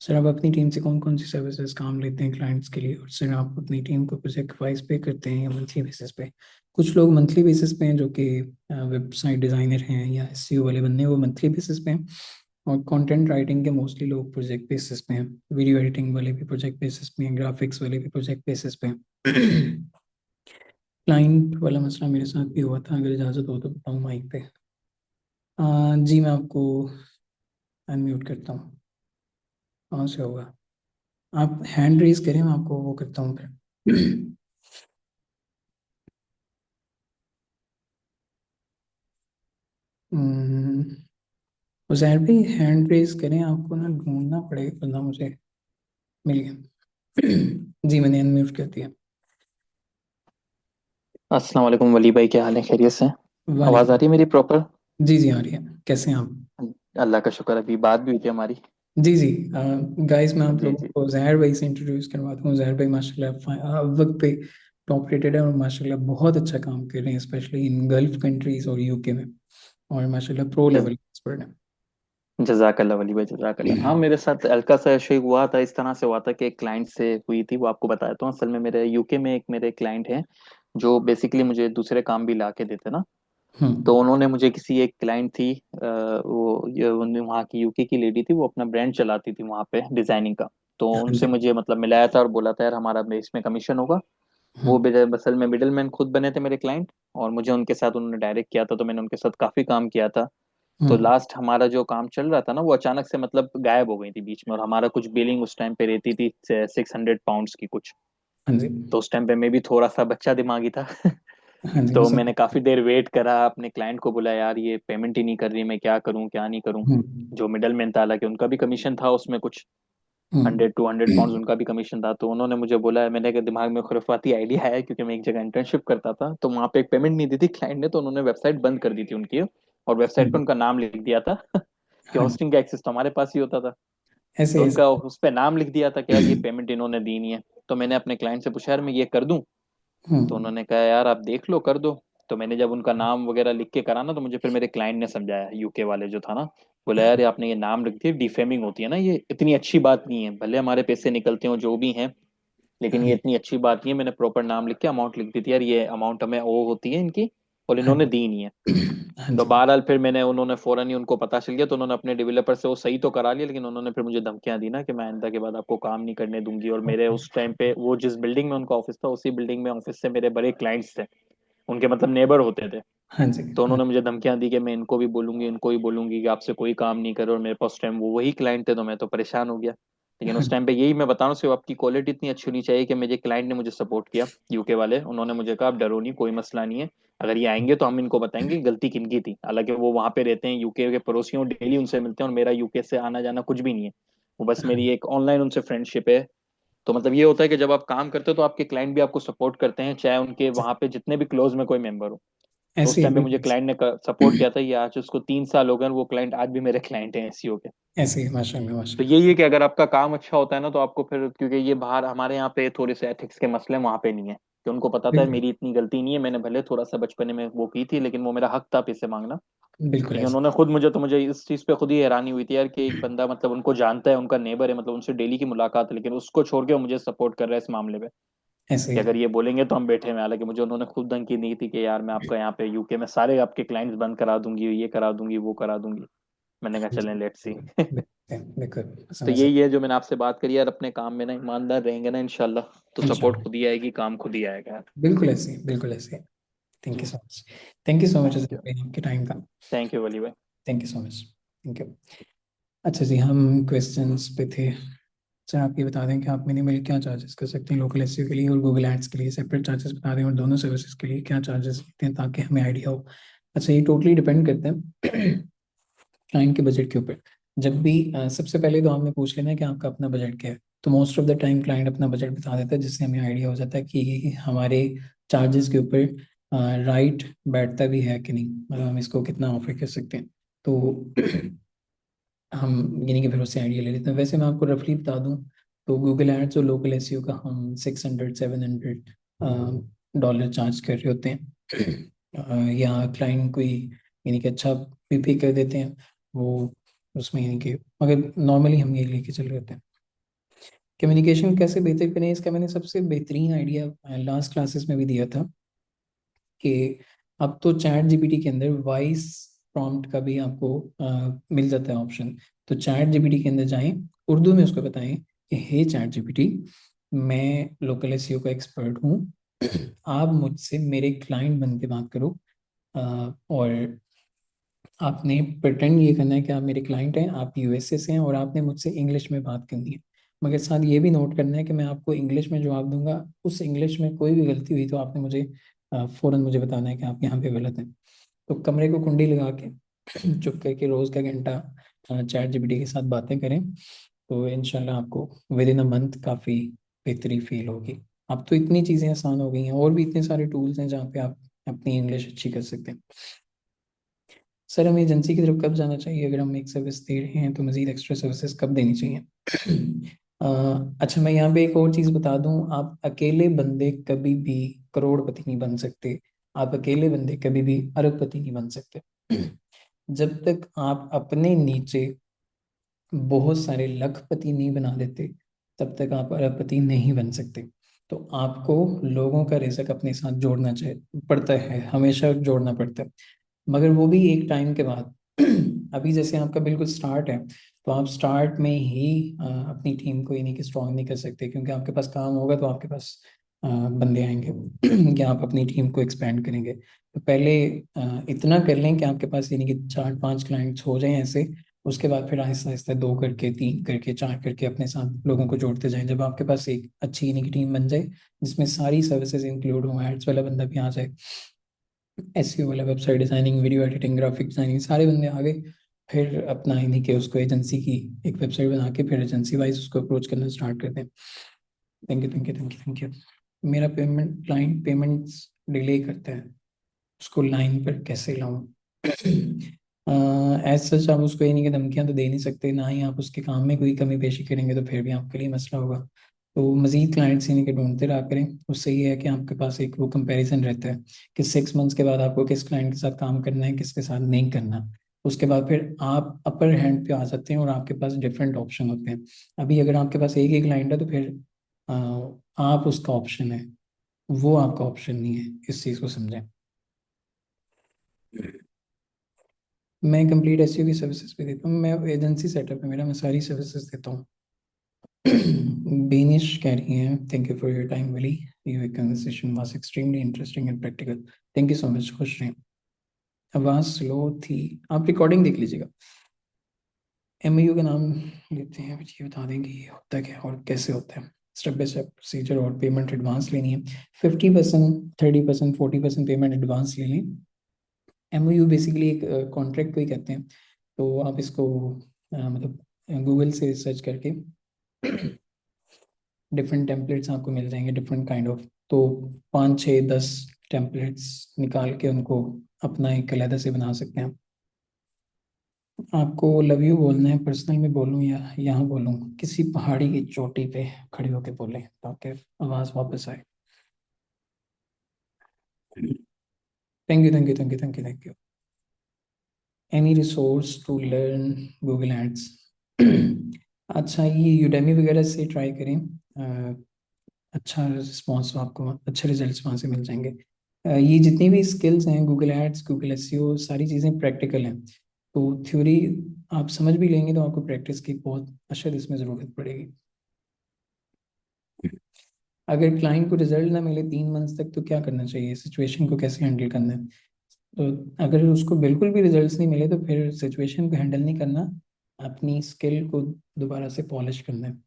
सर आप अपनी टीम से कौन कौन सी सर्विसेज काम लेते हैं क्लाइंट्स के लिए? और सर आप अपनी टीम को प्रोजेक्ट वाइज पे करते हैं या मंथली बेसिस पे? कुछ लोग मंथली बेसिस पे हैं, जो कि वेबसाइट डिज़ाइनर हैं या एसईओ वाले बंदे हैं, वो मंथली बेसिस पे हैं। और कंटेंट राइटिंग के मोस्टली लोग प्रोजेक्ट बेसिस पे हैं। वीडियो एडिटिंग वाले भी प्रोजेक्ट बेसिस पे हैं, ग्राफिक्स वाले भी प्रोजेक्ट बेसिस पे हैं। क्लाइंट वाला मसला मेरे साथ भी हुआ था, अगर इजाज़त हो तो बताऊँ माइक पे। जी मैं आपको अनम्यूट करता हूँ। कहाँ से होगा? आप हैंड रेज करें, मैं आपको वो करता हूँ फिर। उजैर भी हैंड रेज करें, आपको ना ढूंढना पड़ेगा बंदा। मुझे मिल गया। जी मैंने अनम्यूट कर दिया। अस्सलाम वालेकुम वली भाई, क्या हाल है? खैरियत से हैं? आवाज़ आ वालेकुम। रही है मेरी प्रॉपर? जी जी आ रही है। कैसे हैं आप? अल्लाह का शुक्र, अभी बात भी हुई थी हमारी। जी जी। गाइस मैं आप जी लोगों जी। को जहर भाई से इंट्रोड्यूस करवाता हूँ। जहर भाई माशाल्लाह वक्त पे टॉप रेटेड है, और माशाल्लाह बहुत अच्छा काम कर रहे हैं, स्पेशली इन गल्फ कंट्रीज और यूके में। और माशाल्लाह प्रो जज, लेवल एक्सपर्ट जजाकल्ला वली भाई, जजाकल्ला। हाँ, है। मेरे साथ हल्का सा इशू हुआ था, इस तरह से हुआ था कि एक क्लाइंट से हुई थी, वो आपको बताया। तो असल में मेरे यूके में एक मेरे क्लाइंट हैं जो बेसिकली मुझे दूसरे काम भी ला के देते ना। तो हम्म। उन्होंने मुझे किसी एक क्लाइंट थी, वहाँ की यूके की लेडी थी, वो अपना ब्रांड चलाती थी वहाँ पे डिजाइनिंग का। तो हाँ उनसे जी। मुझे मतलब मिलाया था और बोला था यार हमारा इसमें कमीशन होगा। वो हम्म। असल में मिडिल मैन खुद बने थे मेरे क्लाइंट, और मुझे उनके साथ उन्होंने डायरेक्ट किया था, तो मैंने उनके साथ काफी काम किया था। तो हम्म। लास्ट हमारा जो काम चल रहा था ना, वो अचानक से मतलब गायब हो गई थी बीच में, और हमारा कुछ बिलिंग उस टाइम पे रहती थी 600 पाउंड्स की कुछ। हाँ जी। तो उस टाइम पे मैं भी थोड़ा सा बच्चा दिमागी था। हाँ जी, मैं तो समझ। मैंने काफी देर वेट करा, अपने क्लाइंट को बोला यार ये पेमेंट ही नहीं कर रही, मैं क्या करूं क्या नहीं करूं। हम्म। जो मिडल मैन था, हालांकि उनका भी कमीशन था उसमें कुछ, हम्म। 100-200 पाउंड उनका भी कमीशन था। तो उन्होंने मुझे बोला है, मैंने के दिमाग में खुरफाती आइडिया आया, क्योंकि मैं एक जगह इंटर्नशिप करता था, तो वहां पे एक पेमेंट नहीं दी थी क्लाइंट ने, तो उन्होंने वेबसाइट बंद कर दी थी उनकी, और वेबसाइट पे हम्म। उनका नाम लिख दिया था। कि हाँ जी। होस्टिंग का एक्सेस तो हमारे पास ही होता था। तो ऐसे ऐसे। उनका उस पे नाम लिख दिया था कि यार ये पेमेंट इन्होंने दी नहीं है। तो मैंने अपने क्लाइंट से पूछा यार मैं ये कर दूं? तो हम्म। उन्होंने कहा यार आप देख लो, कर दो। तो मैंने जब उनका नाम वगैरह लिख के करा ना, तो मुझे फिर मेरे क्लाइंट ने समझाया, यूके वाले जो था ना, बोला यार ये आपने ये नाम लिख दिया, डिफेमिंग होती है ना, ये इतनी अच्छी बात नहीं है, भले हमारे पैसे निकलते हो जो भी हैं, लेकिन हाँ ये जी। इतनी अच्छी बात नहीं है। मैंने प्रॉपर नाम लिख के अमाउंट लिख दी थी, यार ये अमाउंट हमें ओ होती है इनकी, और हाँ इन्होंने जी। दी नहीं है। हाँ तो जी। बहरहाल फिर मैंने, उन्होंने फौरन ही उनको पता चल गया, तो उन्होंने अपने डेवलपर से वो सही तो करा लिया, लेकिन उन्होंने फिर मुझे धमकियां दी ना कि मैं आइंदा के बाद आपको काम नहीं करने दूंगी। और मेरे उस टाइम पे वो जिस बिल्डिंग में उनका ऑफिस था, उसी बिल्डिंग में ऑफिस से मेरे बड़े क्लाइंट्स थे, उनके मतलब नेबर होते थे। हाँ जी। तो हाँ। उन्होंने मुझे धमकियां दी कि मैं इनको भी बोलूंगी, इनको भी बोलूंगी कि आपसे कोई काम नहीं करे। और मेरे पास उस टाइम वो वही क्लाइंट थे, तो मैं तो परेशान हो गया। लेकिन हाँ उस टाइम पे यही मैं बता रहा हूँ, सिर्फ आपकी क्वालिटी इतनी अच्छी होनी चाहिए कि मेरे क्लाइंट ने मुझे सपोर्ट किया, यूके वाले। उन्होंने मुझे कहा आप डरो नहीं, कोई मसला नहीं है, अगर ये आएंगे तो हम इनको बताएंगे कि गलती किनकी थी। हालांकि वो वहां पे रहते हैं, यूके के पड़ोसियों, डेली उनसे मिलते हैं, और मेरा यूके से आना जाना कुछ भी नहीं है। वो बस मेरी हाँ। एक ऑनलाइन उनसे फ्रेंडशिप है। तो मतलब ये होता है कि जब आप काम करते हो तो आपके क्लाइंट भी आपको सपोर्ट करते हैं, चाहे उनके वहां पे जितने भी क्लोज में कोई मेंबर हो। तो उस ऐसे ही टाइम पे मुझे बिल्कुल। क्लाइंट ने सपोर्ट किया था, ये आज उसको 3 साल हो गए, और वो क्लाइंट आज भी मेरे क्लाइंट हैं एसईओ के। ऐसे ही माशाल्लाह तो माशाल्लाह। यही है कि अगर आपका काम अच्छा होता है ना, तो आपको फिर, क्योंकि ये बाहर हमारे यहाँ पे थोड़े से एथिक्स के मसले वहां पे नहीं है, कि उनको पता था बिल्कुल। मेरी इतनी गलती नहीं है, मैंने भले थोड़ा सा बचपने में वो की थी, लेकिन वो मेरा हक था पैसे मांगना। बिल्कुल लेकिन ऐसे। उन्होंने खुद मुझे, तो मुझे इस चीज पे खुद ही हैरानी हुई थी यार, कि एक बंदा मतलब उनको जानता है, उनका नेबर है, मतलब उनसे डेली की मुलाकात है, लेकिन उसको छोड़ के वो मुझे सपोर्ट कर रहा है इस मामले पे। ऐसे कि ही। अगर ये बोलेंगे तो हम बैठे में, हालांकि मुझे उन्होंने खुद धमकी दी थी कि यार मैं आपका यहाँ पे यूके में सारे आपके क्लाइंट्स बंद करा दूंगी, ये करा दूंगी, वो करा दूंगी। मैंने कहा हाँ जी, चलें, लेट्स सी। बिल्कुल तो समझ यही सकते। है जो मैंने आपसे बात करी यार, अपने काम में ना ईमानदार रहेंगे ना इंशाल्लाह, तो सपोर्ट इंशाल्लाह, खुद ही आएगी, काम खुद ही आएगा यार। बिल्कुल ऐसे ही, बिल्कुल ऐसे ही। Thank you so much. Thank you so much thank you. आपके टाइम का। थैंक यू वली भाई। Thank you so much. Thank you. अच्छा जी, हम क्वेश्चंस पे थे। सर आप ये बता दें कि आप मिनिमल क्या चार्जेस कर सकते हैं लोकल एसईओ के लिए और गूगल एड्स के लिए, सेपरेट चार्जेस बता दें, और दोनों सर्विसेज के लिए क्या चार्जेस लेते हैं ताकि हमें आइडिया हो। अच्छा, ये टोटली डिपेंड करते हैं क्लाइंट के बजट के ऊपर। जब भी सबसे पहले तो आपने पूछ लेना है कि आपका अपना बजट क्या है। तो most of the time client अपना बजट बता देता है, जिससे हमें आइडिया हो जाता है कि हमारे चार्जेस के ऊपर राइट बैठता भी है कि नहीं, मतलब हम इसको कितना ऑफर कर सकते हैं। तो हम यानी कि फिर उससे आइडिया ले लेते हैं। वैसे मैं आपको रफली बता दूं तो गूगल एड्स और लोकल एसईओ का हम 600 700 डॉलर चार्ज कर रहे होते हैं। या क्लाइंट कोई यानी कि अच्छा भी पे कर देते हैं वो उसमें, यानी कि मगर नॉर्मली हम ये लेके चल रहे होते हैं। कम्युनिकेशन कैसे बेहतर करें, इसका मैंने सबसे बेहतरीन आइडिया लास्ट क्लासेस में भी दिया था कि अब तो चैट जीपीटी के अंदर वॉइस प्रॉम्प्ट का भी आपको मिल जाता है ऑप्शन। तो चैट जीपीटी के अंदर जाएं, उर्दू में उसको बताएं कि हे चैट जीपीटी, मैं लोकल एसईओ का एक्सपर्ट हूँ, आप मुझसे मेरे क्लाइंट बन के बात करो। और आपने प्रिटेंड ये करना है कि आप मेरे क्लाइंट हैं, आप यूएसए से हैं और आपने मुझसे इंग्लिश में बात करनी है। मगर साथ ये भी नोट करना है कि मैं आपको इंग्लिश में जवाब दूंगा, उस इंग्लिश में कोई भी गलती हुई तो आपने मुझे फ़ौरन मुझे बताना है कि आप यहाँ पे गलत हैं। तो कमरे को कुंडी लगा के चुप करके रोज़ का घंटा चैट जीपीटी के साथ बातें करें, तो इंशाल्लाह आपको विद इन अ मंथ काफ़ी बेहतरी फील होगी। अब तो इतनी चीज़ें आसान हो गई हैं, और भी इतने सारे टूल्स हैं जहाँ पे आप अपनी इंग्लिश अच्छी कर सकते हैं। सर हमें एजेंसी की तरफ कब जाना चाहिए, अगर हम एक सर्विस दे रहे हैं तो मज़ीद एक्स्ट्रा सर्विसेज कब देनी चाहिए? अ, अच्छा, मैं यहाँ पे एक और चीज़ बता दूं, आप अकेले बंदे कभी भी करोड़पति नहीं बन सकते। आप अकेले बंदे कभी भी अरबपति नहीं बन सकते। जब तक आप अपने नीचे बहुत सारे लखपति नहीं बना देते, तब तक आप अरबपति नहीं बन सकते। तो आपको लोगों का रिज़्क अपने साथ जोड़ना चाहिए, पड़ता है, हमेशा जोड़ना पड़ता है। मगर वो भी एक टाइम के बाद। अभी जैसे आपका बिल्कुल स्टार्ट है, तो आप स्टार्ट में ही अपनी टीम को यानी कि स्ट्रॉन्ग नहीं कर सकते, क्योंकि आपके पास काम होगा तो आपके पास बंदे आएंगे कि आप अपनी टीम को एक्सपेंड करेंगे। तो पहले इतना कर लें कि आपके पास यानी कि 4 5 क्लाइंट्स हो जाएं ऐसे। उसके बाद फिर आहिस्ता आहिस्ता 2 करके, 3 करके, 4 करके अपने साथ लोगों को जोड़ते जाएं। जब आपके पास एक अच्छी यानी कि टीम बन जाए जिसमें सारी सर्विसेज इंक्लूड हो, एड्स वाला बंदा भी आ जाए, एसईओ वाला, website designing, video editing, graphic designing, सारे बंदे आ गए, फिर अपना इन्हीं के उसको एजेंसी की एक वेबसाइट बना के फिर एजेंसी वाइज उसको अप्रोच करना स्टार्ट करते हैं। Thank you, thank you, thank you, thank you. मेरा पेमेंट, क्लाइंट पेमेंट्स डिले करता है, उसको लाइन पर कैसे लाऊं? एज सच आप उसको ये नहीं कि धमकियां तो दे नहीं सकते, ना ही आप उसके काम में कोई कमी पेशी करेंगे तो फिर भी आपके लिए मसला होगा। तो मजीद क्लाइंट्स यानी कि ढूंढते रहा करें। उससे ये है कि आपके पास एक वो कंपैरिजन रहता है कि 6 मंथ्स के बाद आपको किस क्लाइंट के साथ काम करना है, किसके साथ नहीं करना। उसके बाद फिर आप अपर हैंड पे आ जाते हैं और आपके पास डिफरेंट ऑप्शन होते हैं। अभी अगर आपके पास एक ही क्लाइंट है तो फिर आप उसका ऑप्शन है, वो आपका ऑप्शन नहीं है, इस चीज़ को समझें। मैं कंप्लीट एसईओ की सर्विसेज भी देता हूँ, मैं एजेंसी सेटअप है मेरा, मैं सारी सर्विसेज देता हूँ। बेनिश कह रही हैं, thank you for your time विली, your conversation was extremely interesting and practical. Thank you so much, खुश रहें। आवाज़ स्लो थी, आप रिकॉर्डिंग देख लीजिएगा। एमओयू का नाम लेते हैं, ये बता देंगे ये होता क्या है और कैसे होता है, स्टेप बाय स्टेप प्रोसीजर, और पेमेंट एडवांस लेनी है। 50%, 30%, 40% पेमेंट एडवांस ले लें। एमओयू बेसिकली एक कॉन्ट्रैक्ट को ही कहते हैं। तो आप इसको मतलब गूगल से सर्च करके डिफरेंट टेम्पलेट्स आपको मिल जाएंगे, डिफरेंट काइंड ऑफ। तो 5 6 10 टेम्पलेट्स निकाल के उनको अपना एक अलहदा से बना सकते हैं। आपको लव यू बोलना है, पर्सनल में बोलूं या यहाँ बोलूं? किसी पहाड़ी की चोटी पे खड़े होके बोलें ताकि आवाज़ वापस आए। Thank you, thank you, thank you, thank you, thank you. Any resource to learn Google Ads? अच्छा, ये यूडेमी वगैरह से ट्राई करें। अच्छा रिस्पॉन्स, आपको अच्छे रिजल्ट्स वहाँ से मिल जाएंगे। ये जितनी भी स्किल्स हैं, गूगल एड्स, गूगल एसईओ, सारी चीज़ें प्रैक्टिकल हैं। तो थ्योरी आप समझ भी लेंगे तो आपको प्रैक्टिस की बहुत अशद इसमें ज़रूरत पड़ेगी। अगर क्लाइंट को रिजल्ट ना मिले 3 मंथ तक, तो क्या करना चाहिए, सिचुएशन को कैसे हैंडल करना है? तो अगर उसको बिल्कुल भी रिजल्ट्स नहीं मिले, तो फिर सिचुएशन को हैंडल नहीं करना, अपनी स्किल को दोबारा से पॉलिश करना है।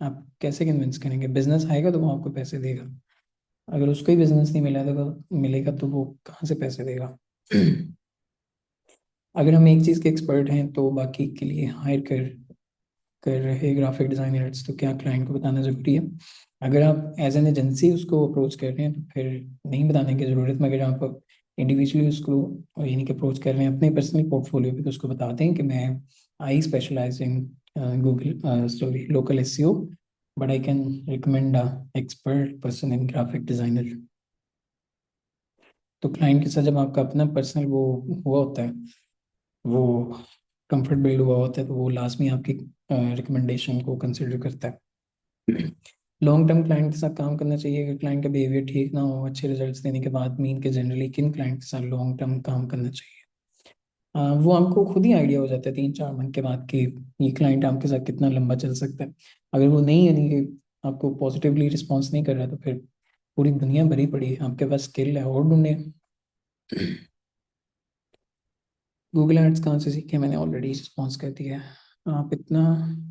आप कैसे कन्विंस करेंगे? बिजनेस आएगा तो वो आपको पैसे देगा। अगर उसको ही बिजनेस नहीं मिलेगा तो वो कहाँ से पैसे देगा? अगर हम एक चीज़ के एक्सपर्ट हैं तो बाकी के लिए हायर कर रहे ग्राफिक डिजाइनर्स, तो क्या क्लाइंट को बताना ज़रूरी है? अगर आप एज एन एजेंसी उसको अप्रोच कर रहे हैं तो फिर नहीं बताने की ज़रूरत, मगर आप इंडिविजुअली उसको यानी कि अप्रोच कर रहे हैं अपने पर्सनल पोर्टफोलियो पे, तो उसको बताते हैं कि मैं I specialise in Google sorry local SEO, but I can recommend a expert person in graphic designer. तो क्लाइंट के साथ जब आपका अपना पर्सनल वो हुआ होता है, वो कंफर्ट बिल्ड हुआ होता है, तो वो लाजमी आपकी रिकमेंडेशन को कंसिडर करता है। लॉन्ग टर्म क्लाइंट के साथ काम करना चाहिए। अगर क्लाइंट का बिहेवियर ठीक ना हो अच्छे रिजल्ट्स देने के बाद, मीन के जनरली किन क्लाइंट के साथ लॉन्ग टर्म काम करना चाहिए, वो आपको खुद ही आइडिया हो जाता है 3-4 मंथ के बाद कि ये क्लाइंट आपके साथ कितना लंबा चल सकता है। अगर वो नहीं यानी कि आपको पॉजिटिवली रिस्पॉन्स नहीं कर रहा, तो फिर पूरी दुनिया भरी पड़ी है, आपके पास स्किल है और ढूंढे। गूगल एड्स कहाँ से सीखे? मैंने ऑलरेडी रिस्पॉन्स कर दिया है। आप इतना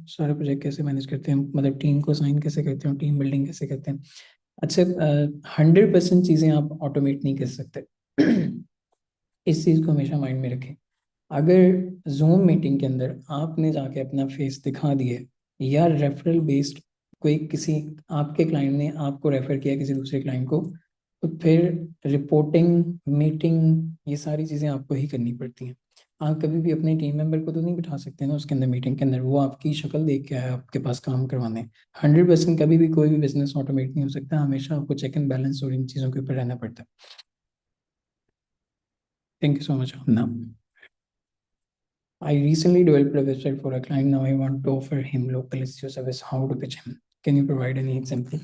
सारे प्रोजेक्ट कैसे मैनेज करते हैं, मतलब टीम को साइन कैसे करते हैं, टीम बिल्डिंग कैसे करते हैं? अच्छा, 100% चीज़ें आप ऑटोमेट नहीं कर सकते। इस चीज़ को हमेशा माइंड में रखें। अगर जूम मीटिंग के अंदर आपने जाके अपना फेस दिखा दिया, या रेफरल बेस्ड कोई किसी आपके क्लाइंट ने आपको रेफर किया किसी दूसरे क्लाइंट को, तो फिर रिपोर्टिंग, मीटिंग, ये सारी चीज़ें आपको ही करनी पड़ती हैं। आप कभी भी अपने टीम मेंबर को तो नहीं बिठा सकते ना उसके अंदर, मीटिंग के अंदर वो आपकी शक्ल देख के आया आपके पास काम करवाने। 100% कभी भी कोई भी बिजनेस ऑटोमेट नहीं हो सकता, हमेशा आपको चेक एंड बैलेंस और इन चीज़ों के ऊपर रहना पड़ता है। थैंक यू सो मच अपना। I recently developed a website for a client. Now I want to offer him local SEO service. How to pitch him? Can you provide any example?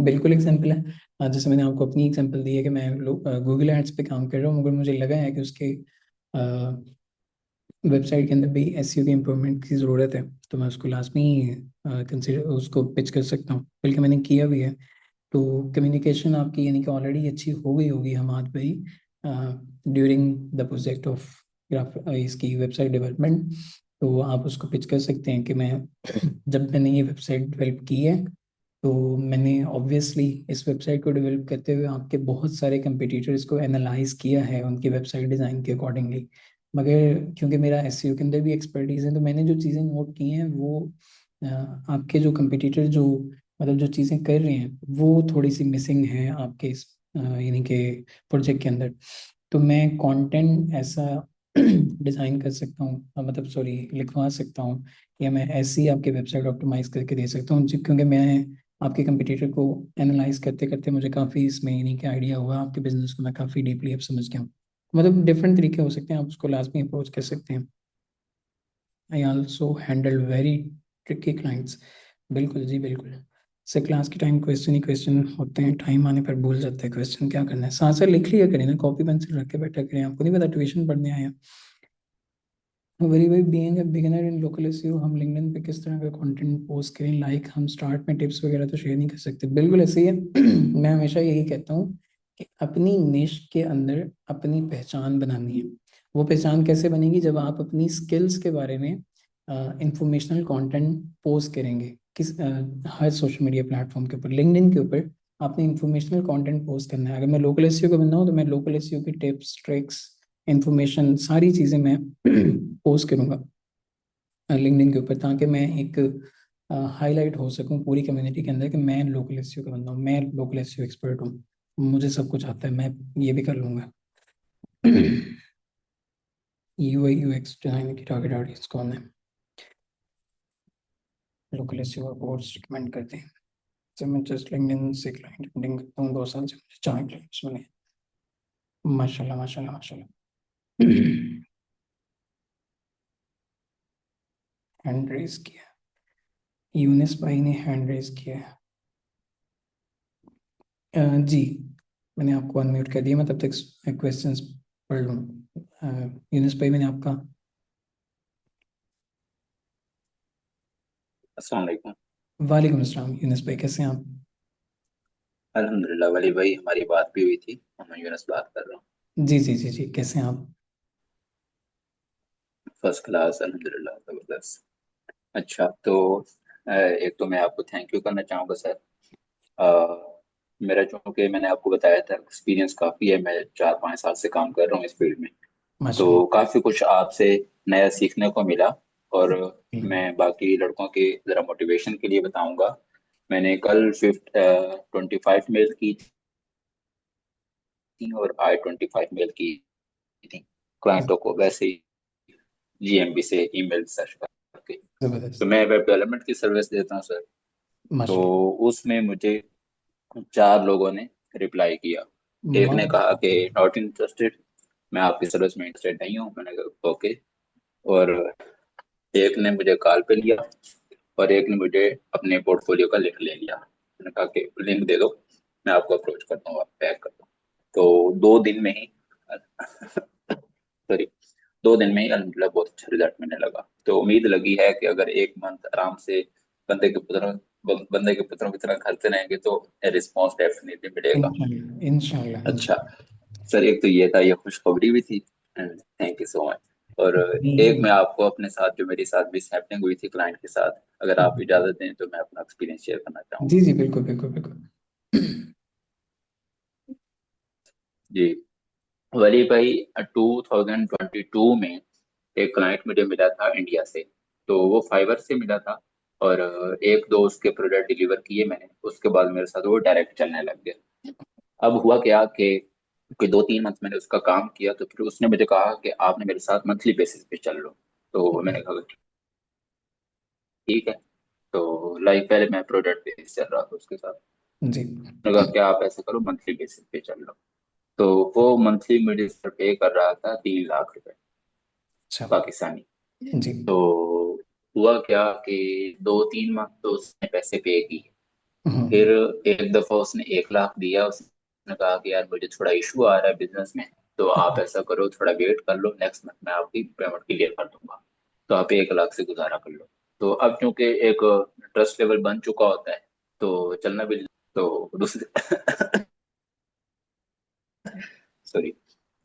बिल्कुल एग्जाम्पल है। जैसे मैंने आपको अपनी एग्जाम्पल दी है कि मैं गूगल एड्स पे काम कर रहा हूँ, मगर मुझे लगा है कि उसके वेबसाइट के अंदर भी एसईओ की इम्प्रूवमेंट की ज़रूरत है, तो मैं उसको लाजमी कंसिडर उसको पिच कर सकता हूँ, बल्कि मैंने किया भी है। तो कम्युनिकेशन आपकी यानी कि ऑलरेडी अच्छी हो गई होगी हम हाथ पे ही during the project of graph इसकी वेबसाइट डेवलपमेंट। तो आप उसको पिच कर सकते हैं कि मैं जब मैंने ये वेबसाइट डेवलप की है, तो मैंने ऑब्वियसली इस वेबसाइट को डेवलप करते हुए आपके बहुत सारे कंपटीटर्स को एनालाइज किया है उनकी वेबसाइट डिज़ाइन के अकॉर्डिंगली। मगर क्योंकि मेरा एसईओ के अंदर भी एक्सपर्टीज़ है, तो मैंने जो चीज़ें नोट की हैं वो आपके जो कंपटीटर जो मतलब जो चीज़ें कर रहे हैं वो थोड़ी सी मिसिंग है आपके इस यानी कि प्रोजेक्ट के अंदर। तो मैं कंटेंट ऐसा डिज़ाइन कर सकता हूँ, मतलब सॉरी लिखवा सकता हूँ, या मैं ऐसी आपकी वेबसाइट ऑप्टिमाइज करके दे सकता हूँ क्योंकि मैं आपके कंपटीटर को एनालाइज करते करते मुझे काफ़ी इसमें यानी कि आइडिया हुआ, आपके बिजनेस को मैं काफ़ी डीपली अब समझ गया हूँ। मतलब डिफरेंट तरीके हो सकते हैं, आप उसको लाजमी अप्रोच कर सकते हैं। I also handle very tricky clients. बिल्कुल जी बिल्कुल। से क्लास के टाइम क्वेश्चन ही क्वेश्चन होते हैं, टाइम आने पर भूल जाते हैं क्वेश्चन, क्या करना है, साथ साथ लिख लिया करें ना, कॉपी पेंसिल रख के बैठा करें। आपको नहीं पता ट्यूशन पढ़ने आए हैं? Very very being a beginner in local SEO, हम लिंक्डइन पे किस तरह का कंटेंट पोस्ट करें? लाइक हम स्टार्ट में टिप्स वगैरह तो शेयर नहीं कर सकते, बिल्कुल ऐसे ही है। मैं हमेशा यही कहता हूँ कि अपनी निश के अंदर अपनी पहचान बनानी है। वो पहचान कैसे बनेगी? जब आप अपनी स्किल्स के बारे में इंफॉर्मेशनल कंटेंट पोस्ट करेंगे हर सोशल मीडिया प्लेटफॉर्म के ऊपर, लिंक्डइन के ऊपर आपने इंफॉर्मेशनल कंटेंट पोस्ट करना है। अगर मैं लोकल एसईओ का बंदा हूँ तो मैं लोकल एसईओ की टिप्स ट्रिक्स इंफॉर्मेशन सारी चीज़ें मैं पोस्ट करूँगा लिंक्डइन के ऊपर, ताकि मैं एक हाईलाइट हो सकूं पूरी कम्युनिटी के अंदर कि मैं लोकल एसईओ का बंदा हूँ, मैं लोकल एसईओ एक्सपर्ट हूँ, मुझे सब कुछ आता है, मैं ये भी कर लूँगा। यूआई यूएक्स डिजाइन की टारगेट ऑडियंस कौन है? लोकल एसईओ कोर्स रिकमेंड करते हैं। जब मैं जस्ट लिंक्डइन से क्लाइंट बिल्डिंग करता हूँ, 2 साल से मुझे 4 क्लाइंट्स बने। माशाल्लाह माशाल्लाह माशाल्लाह। हैंड रेज किया, यूनिस भाई ने हैंड रेज किया है। जी, मैंने आपको अनम्यूट कर दिया, मैं तब तक क्वेश्चंस पढ़ लूँ। यूनुस भाई, मैंने आपका। अस्सलाम वालेकुम। वालेकुम अस्सलाम। यूनुस भाई, कैसे हैं आप? अल्हम्दुलिल्लाह वली भाई, हमारी बात भी हुई थी। मैं यूनस बात कर रहा हूँ। जी जी जी जी, कैसे हैं आप? फर्स्ट क्लास, अल्हम्दुलिल्लाह, जबरदस्त। अच्छा तो एक तो मैं आपको थैंक यू करना चाहूँगा सर। मेरा चूंकि मैंने आपको बताया था एक्सपीरियंस काफ़ी है, मैं 4-5 साल से काम कर रहा हूँ इस फील्ड में। तो माशाल्लाह। काफ़ी कुछ आपसे नया सीखने को मिला। और मैं हम्म, बाकी लड़कों के ज़रा मोटिवेशन के लिए बताऊंगा। मैंने कल 25 मेल की थी और I-25 मेल की थी क्लाइंटों को, वैसे ही जीएमबी से ईमेल सर्च करके। तो जबरदस्त। मैं वेब डेवलपमेंट की सर्विस देता हूँ सर। तो माशाल्लाह। उसमें मुझे 4 लोगों ने रिप्लाई किया। एक ने कहा कि माशाल्लाह। नॉट इंटरेस्टेड, मैं आपकी सर्विस में इंटरेस्टेड नहीं हूँ। मैंने कहा ओके। और एक ने मुझे कॉल पे लिया और एक ने मुझे अपने पोर्टफोलियो का लिंक ले लिया। मैंने कहा कि लिंक दे दो, मैं आपको अप्रोच करता हूँ, आप पैक करता हूँ। तो 2 दिन में ही सॉरी 2 दिन में ही अल्हम्दुलिल्लाह बहुत अच्छा रिजल्ट मिलने लगा। तो उम्मीद लगी है कि अगर एक मंथ आराम से बंदे के पुत्रों की तरह खर्चे रहेंगे तो रिस्पॉन्स डेफिनेटली मिलेगा। इंशाल्लाह इंशाल्लाह अच्छा इंशाल्लाह। सर, एक तो ये था, ये खुशखबरी भी थी। Thank you so much. और एक जी मैं आपको अपने साथ, जो मेरी साथ मिस हैपनिंग हुई थी क्लाइंट के साथ, अगर आप इजाजत दें तो मैं अपना एक्सपीरियंस शेयर करना जी चाहूंगा। जी, बिल्कुल बिल्कुल बिल्कुल। जी वली भाई, 2022 में एक क्लाइंट मुझे मिला था इंडिया से। तो वो फाइवर से मिला था। और एक दो उसके प्रोडक्ट डिलीवर किए मैंने, उसके बाद मेरे साथ वो डायरेक्ट चलने लग गया। अब हुआ क्या कि 2-3 मंथ मैंने उसका काम किया, तो फिर उसने मुझे कहा कि आपने मेरे साथ मंथली बेसिस पे चल लो। तो मैंने कहा ठीक है। तो लाइक पहले मैं प्रोडक्ट बेसिस चल रहा था उसके साथ। जी। मैंने कहा क्या आप ऐसा करो, मंथली बेसिस पे चल लो। तो वो मंथली मुझे पे कर रहा था 3 लाख रुपए अच्छा। पाकिस्तानी। जी। तो हुआ क्या कि 2-3 मंथ तो उसने पैसे पे किए। फिर हम्म, एक दफा उसने 1 लाख दिया। उसने कहा कि यार मुझे थोड़ा इशू आ रहा है बिजनेस में, तो आप ऐसा करो, थोड़ा वेट कर लो, नेक्स्ट मंथ मैं आपकी पेमेंट क्लियर कर दूंगा। तो आप 1 लाख से गुजारा कर लो। तो अब चूंकि एक ट्रस्ट लेवल बन चुका होता है, तो चलना भी। तो दूसरी सॉरी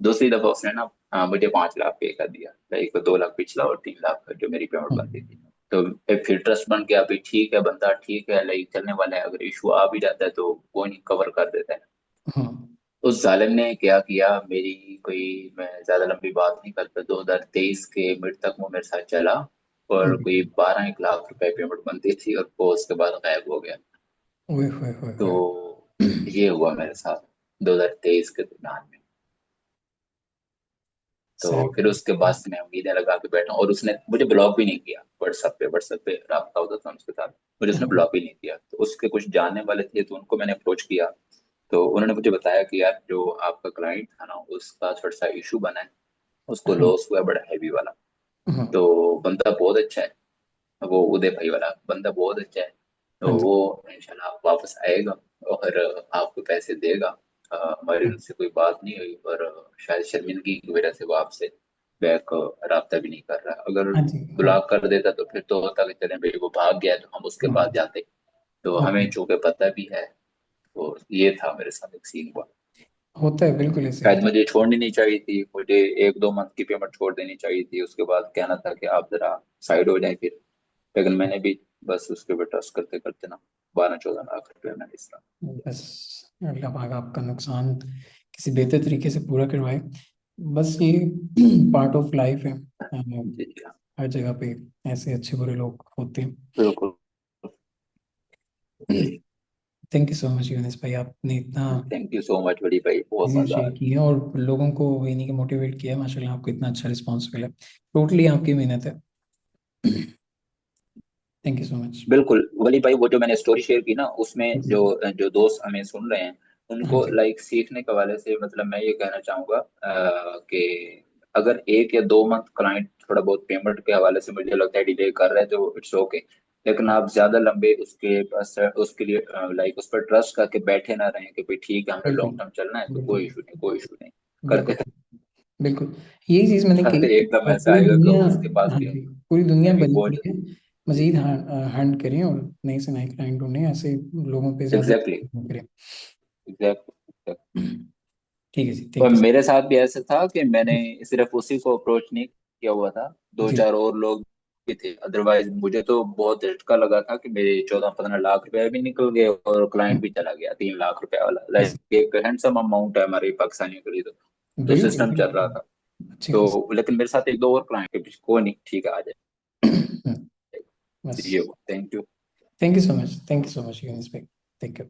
दूसरी दफा उसने ना मुझे 5 लाख पे कर दिया। लाइक 2 लाख पिछला और 3 लाख जो मेरी पेमेंट बनती थी। तो फिर ट्रस्ट बन गया, अभी ठीक है, बंदा ठीक है, लाइक चलने वाला है, अगर इशू आ भी जाता है तो कोई नहीं, कवर कर देता है। हम्म, उस जालिम ने क्या किया, मेरी कोई, मैं ज्यादा लंबी बात नहीं करता, 2023 के मिड तक वो मेरे साथ चला। और कोई 12-1 लाख रुपए पेमेंट बनती थी और वो उसके बाद गायब हो गया। ओए होए होए तो होए। ये हुआ मेरे साथ 2023 के दौरान में। तो सैड। फिर उसके बाद से मैं उम्मीदें लगा के बैठा हूँ। और उसने मुझे ब्लॉक भी नहीं किया। व्हाट्सएप पे रहा होता था उसके साथ, मुझे उसने ब्लॉक भी नहीं किया। तो उसके कुछ जानने वाले थे, तो उनको मैंने अप्रोच किया। तो उन्होंने मुझे बताया कि यार जो आपका क्लाइंट था ना, उसका थोड़ा सा इशू बना है, उसको लॉस हुआ है बड़ा हैवी वाला। तो बंदा बहुत अच्छा है, वो उदय भाई वाला बंदा बहुत अच्छा है। तो हाँ जी। वो इंशाल्लाह वापस आएगा और आपको पैसे देगा। हमारी उनसे कोई बात नहीं हुई, और शायद शर्मिंदगी की वजह से वो आपसे बैक राब्ता भी नहीं कर रहा। अगर हाँ जी। हाँ। ब्लॉक कर देता तो फिर तो होता कि चले भाई वो भाग गया, तो हम उसके पास जाते। तो होता हमें है। चूंकि पता भी है। तो ये था मेरे साथ एक सीन हुआ। होता है, बिल्कुल ऐसे शायद होता मुझे छोड़नी नहीं चाहिए थी, मुझे 1-2 मंथ की पेमेंट छोड़ देनी चाहिए थी, उसके बाद कहना था कि आप जरा साइड हो जाए फिर। लेकिन मैंने भी बस उसके ऊपर ट्रस्ट करते करते ना 12-14 लाख रुपए मैंने इस तरह। है। बस अल्लाह पाक आपका नुकसान किसी बेहतर तरीके से पूरा करवाए। बस ये पार्ट ऑफ लाइफ है। जी जी हाँ, हर जगह पे ऐसे अच्छे बुरे लोग होते हैं। बिल्कुल। Thank you so much Younis भाई, आपने इतना थैंक यू सो मच बड़ी भाई, बहुत चीज़ें मजा शेयर आया। की है और लोगों को यानी कि मोटिवेट किया है। माशाल्लाह आपको इतना अच्छा रिस्पॉन्स मिला। टोटली आपकी मेहनत है। Thank you so much. बिल्कुल वली भाई, वो जो मैंने स्टोरी शेयर की ना, उसमें जी। जो जो दोस्त हमें सुन रहे हैं, हाँ उनको जी। लाइक सीखने के हवाले से, मतलब मैं ये कहना चाहूंगा कि अगर 1 या 2 मंथ क्लाइंट थोड़ा बहुत पेमेंट के हवाले से मुझे लगता है डिले कर रहा है, तो इट्स ओके। लेकिन आप ज्यादा लंबे उसके पास उसके लिए लाइक उस पर ट्रस्ट करके बैठे ना रहें कि भाई ठीक है हमें बिल्कुल लॉन्ग टर्म चलना है तो बिल्कुल कोई इशू नहीं, कोई इशू नहीं। बिल्कुल करते बिल्कुल, यही चीज मैंने कही। करते एकदम और ऐसा पूरी आएगा कि दुनिया, उसके पास हाँ भी जी, पूरी दुनिया यानी बनी वो हुई है। मजीद हंट करें और नए से नए क्लाइंट ढूंढें, ऐसे लोगों पे ज्यादा एग्जैक्टली करें। एग्जैक्टली। ठीक है जी, और थैंक यू। मेरे साथ भी ऐसा था कि मैंने सिर्फ उसी को अप्रोच नहीं किया हुआ था, दो जी चार और लोग भी थे। अदरवाइज मुझे तो बहुत झटका लगा था कि मेरे 14-15 लाख रुपए भी निकल गए और क्लाइंट भी चला गया 3 लाख रुपए वाला। लाइक एक हैंडसम अमाउंट है हमारे पाकिस्तानियों के लिए तो बिल्कुल सिस्टम चल रहा बिल्कुल, था। अच्छी खासी। तो लेकिन मेरे साथ एक दो और क्लाइंट के बीच कोई नहीं, ठीक है आ जाए। बस, ये हुआ, thank you. Thank you so much, thank you so much Younis भाई, थैंक यू।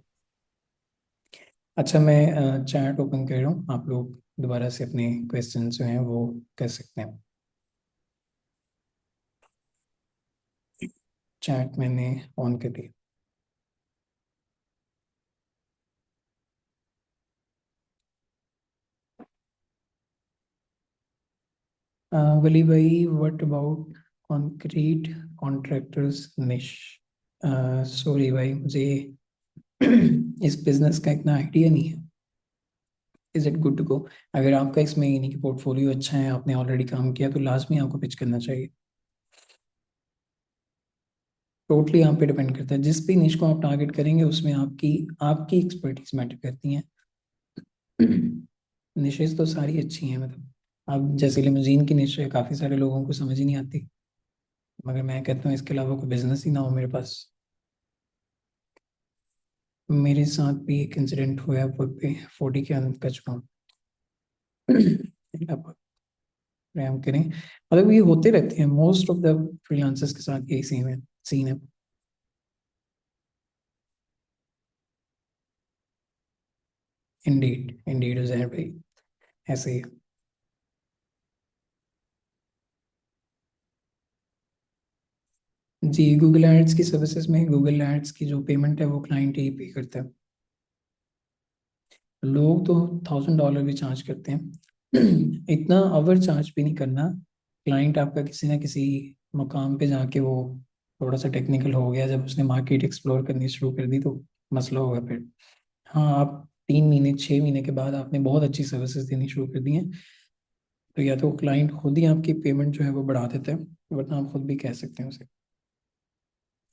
अच्छा, मैं चैट ओपन कर रहा हूँ, आप लोग दोबारा से अपने क्वेश्चन जो हैं वो कर सकते हैं। चैट मैंने ऑन कर दिया। वली भाई, what about concrete contractors niche? Sorry भाई, मुझे इस बिजनेस का इतना आइडिया नहीं है। Is it good to go? अगर आपका इसमें यानी कि पोर्टफोलियो अच्छा है, आपने ऑलरेडी काम किया, तो लाजमी आपको पिच करना चाहिए। टोटली आप पे डिपेंड करता है, जिस भी निश को आप टारगेट करेंगे उसमें आपकी आपकी एक्सपर्टीज मैटर करती हैं। निशेस तो सारी अच्छी हैं, मतलब अब जैसे लिमोजीन की निश है, काफ़ी सारे लोगों को समझ ही नहीं आती, मगर मैं कहता हूँ इसके अलावा कोई बिजनेस ही ना हो मेरे पास। मेरे साथ भी एक इंसिडेंट हुआ वर्क पे, 40 के अंत का चुनाव। प्रयाम करें, मतलब ये होते रहते हैं मोस्ट ऑफ द फ्रीलांसर्स के साथ, यही सीन है। इंडीड इंडीड उजैर भाई, ऐसे ही। जी, गूगल एड्स की सर्विसेज में गूगल एड्स की जो पेमेंट है वो क्लाइंट ही पे करता है। लोग तो $1000 भी चार्ज करते हैं। इतना ओवर चार्ज भी नहीं करना। क्लाइंट आपका किसी ना किसी मुकाम पे जाके वो थोड़ा सा टेक्निकल हो गया, जब उसने मार्केट एक्सप्लोर करनी शुरू कर दी तो मसला होगा फिर। हाँ, आप 3 महीने 6 महीने के बाद आपने बहुत अच्छी सर्विसेज देनी शुरू कर दी हैं, तो या तो क्लाइंट खुद ही आपकी पेमेंट जो है वो बढ़ा देता है, वरना आप खुद भी कह सकते हैं उसे।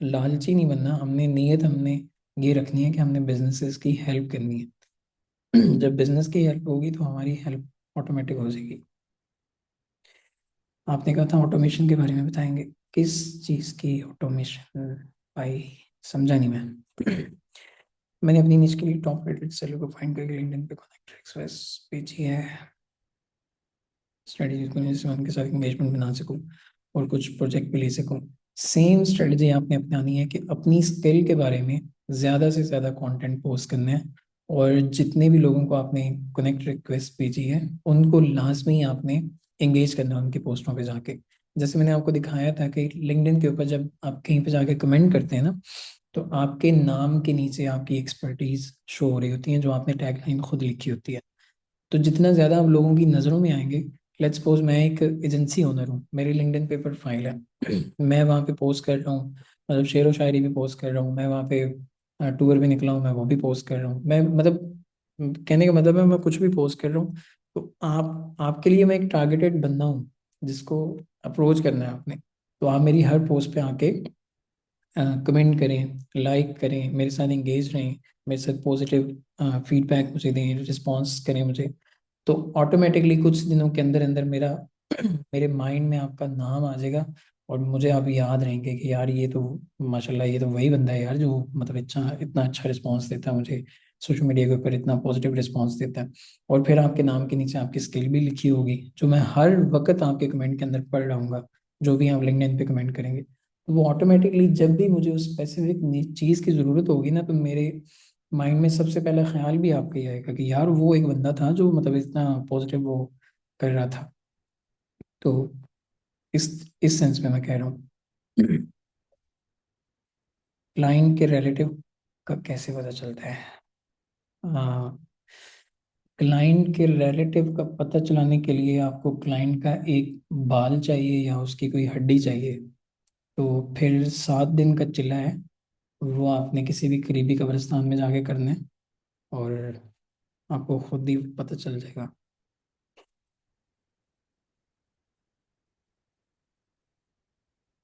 लालची नहीं बनना, हमने नीयत हमने ये रखनी है कि हमने बिजनेसेस की हेल्प करनी है। जब बिजनेस की हेल्प होगी तो हमारी हेल्प ऑटोमेटिक हो जाएगी। आपने कहा था ऑटोमेशन के बारे में बताएंगे, किस चीज़ की ऑटोमेशन भाई? समझा नहीं मैं। मैंने अपनी निश के लिए टॉप रेटेड सेलर को फाइंड करके लिंक्डइन पे कनेक्ट एक्सप्रेस भेजी है। स्ट्रेटेजी को जिससे मैं उनके साथ एंगेजमेंट बना सकूं और कुछ प्रोजेक्ट पे ले सकूं। सेम स्ट्रेटजी आपने अपनानी है कि अपनी स्किल के बारे में ज़्यादा से ज़्यादा कंटेंट पोस्ट करना है, और जितने भी लोगों को आपने कनेक्ट रिक्वेस्ट भेजी है उनको लाजमी आपने एंगेज करना है उनकी पोस्टों पे जाके। जैसे मैंने आपको दिखाया था कि लिंक्डइन के ऊपर जब आप कहीं पे जाके कमेंट करते हैं ना, तो आपके नाम के नीचे आपकी एक्सपर्टीज शो हो रही होती है, जो आपने टैगलाइन खुद लिखी होती है। तो जितना ज़्यादा आप लोगों की नज़रों में आएंगे, लेट्स सपोज मैं एक एजेंसी ओनर हूँ, मेरी लिंक्डइन पेपर फाइल है, मैं वहाँ पे पोस्ट कर रहा हूँ, मतलब शेरो शायरी भी पोस्ट कर रहा हूँ मैं वहाँ पे, टूर भी निकला हूँ मैं वो भी पोस्ट कर रहा हूँ मैं, मतलब कहने का मतलब है मैं कुछ भी पोस्ट कर रहा हूँ। तो आपके लिए मैं एक टारगेटेड बंदा हूँ जिसको अप्रोच करना है आपने। तो आप मेरी हर पोस्ट पे आके कमेंट करें, लाइक करें, मेरे साथ इंगेज रहें, मेरे साथ पॉजिटिव फीडबैक मुझे दें, रिस्पॉन्स करें मुझे। तो ऑटोमेटिकली कुछ दिनों के अंदर अंदर मेरा मेरे माइंड में आपका नाम आ जाएगा, और मुझे आप याद रहेंगे कि यार ये तो माशाल्लाह ये तो वही बंदा है यार, जो मतलब इतना इतना अच्छा रिस्पांस देता है मुझे, सोशल मीडिया के ऊपर इतना पॉजिटिव रिस्पांस देता है। और फिर आपके नाम के नीचे आपकी स्किल भी लिखी होगी, जो मैं हर वक्त आपके कमेंट के अंदर पढ़ रहूँगा, जो भी आप लिंक्डइन पे कमेंट करेंगे। तो वो ऑटोमेटिकली जब भी मुझे उस स्पेसिफिक चीज़ की ज़रूरत होगी ना, तो मेरे माइंड में सबसे पहला ख्याल भी आपका ही आएगा कि यार वो एक बंदा था जो मतलब इतना पॉजिटिव वो कर रहा था। तो इस इस सेंस में मैं कह रहा हूँ। क्लाइंट के रिलेटिव का कैसे पता चलता है? हाँ, क्लाइंट के रिलेटिव का पता चलाने के लिए आपको क्लाइंट का एक बाल चाहिए या उसकी कोई हड्डी चाहिए? तो फिर 7 दिन का चिल्ला है, वो आपने किसी भी करीबी कब्रिस्तान में जाके करना है, और आपको खुद ही पता चल जाएगा।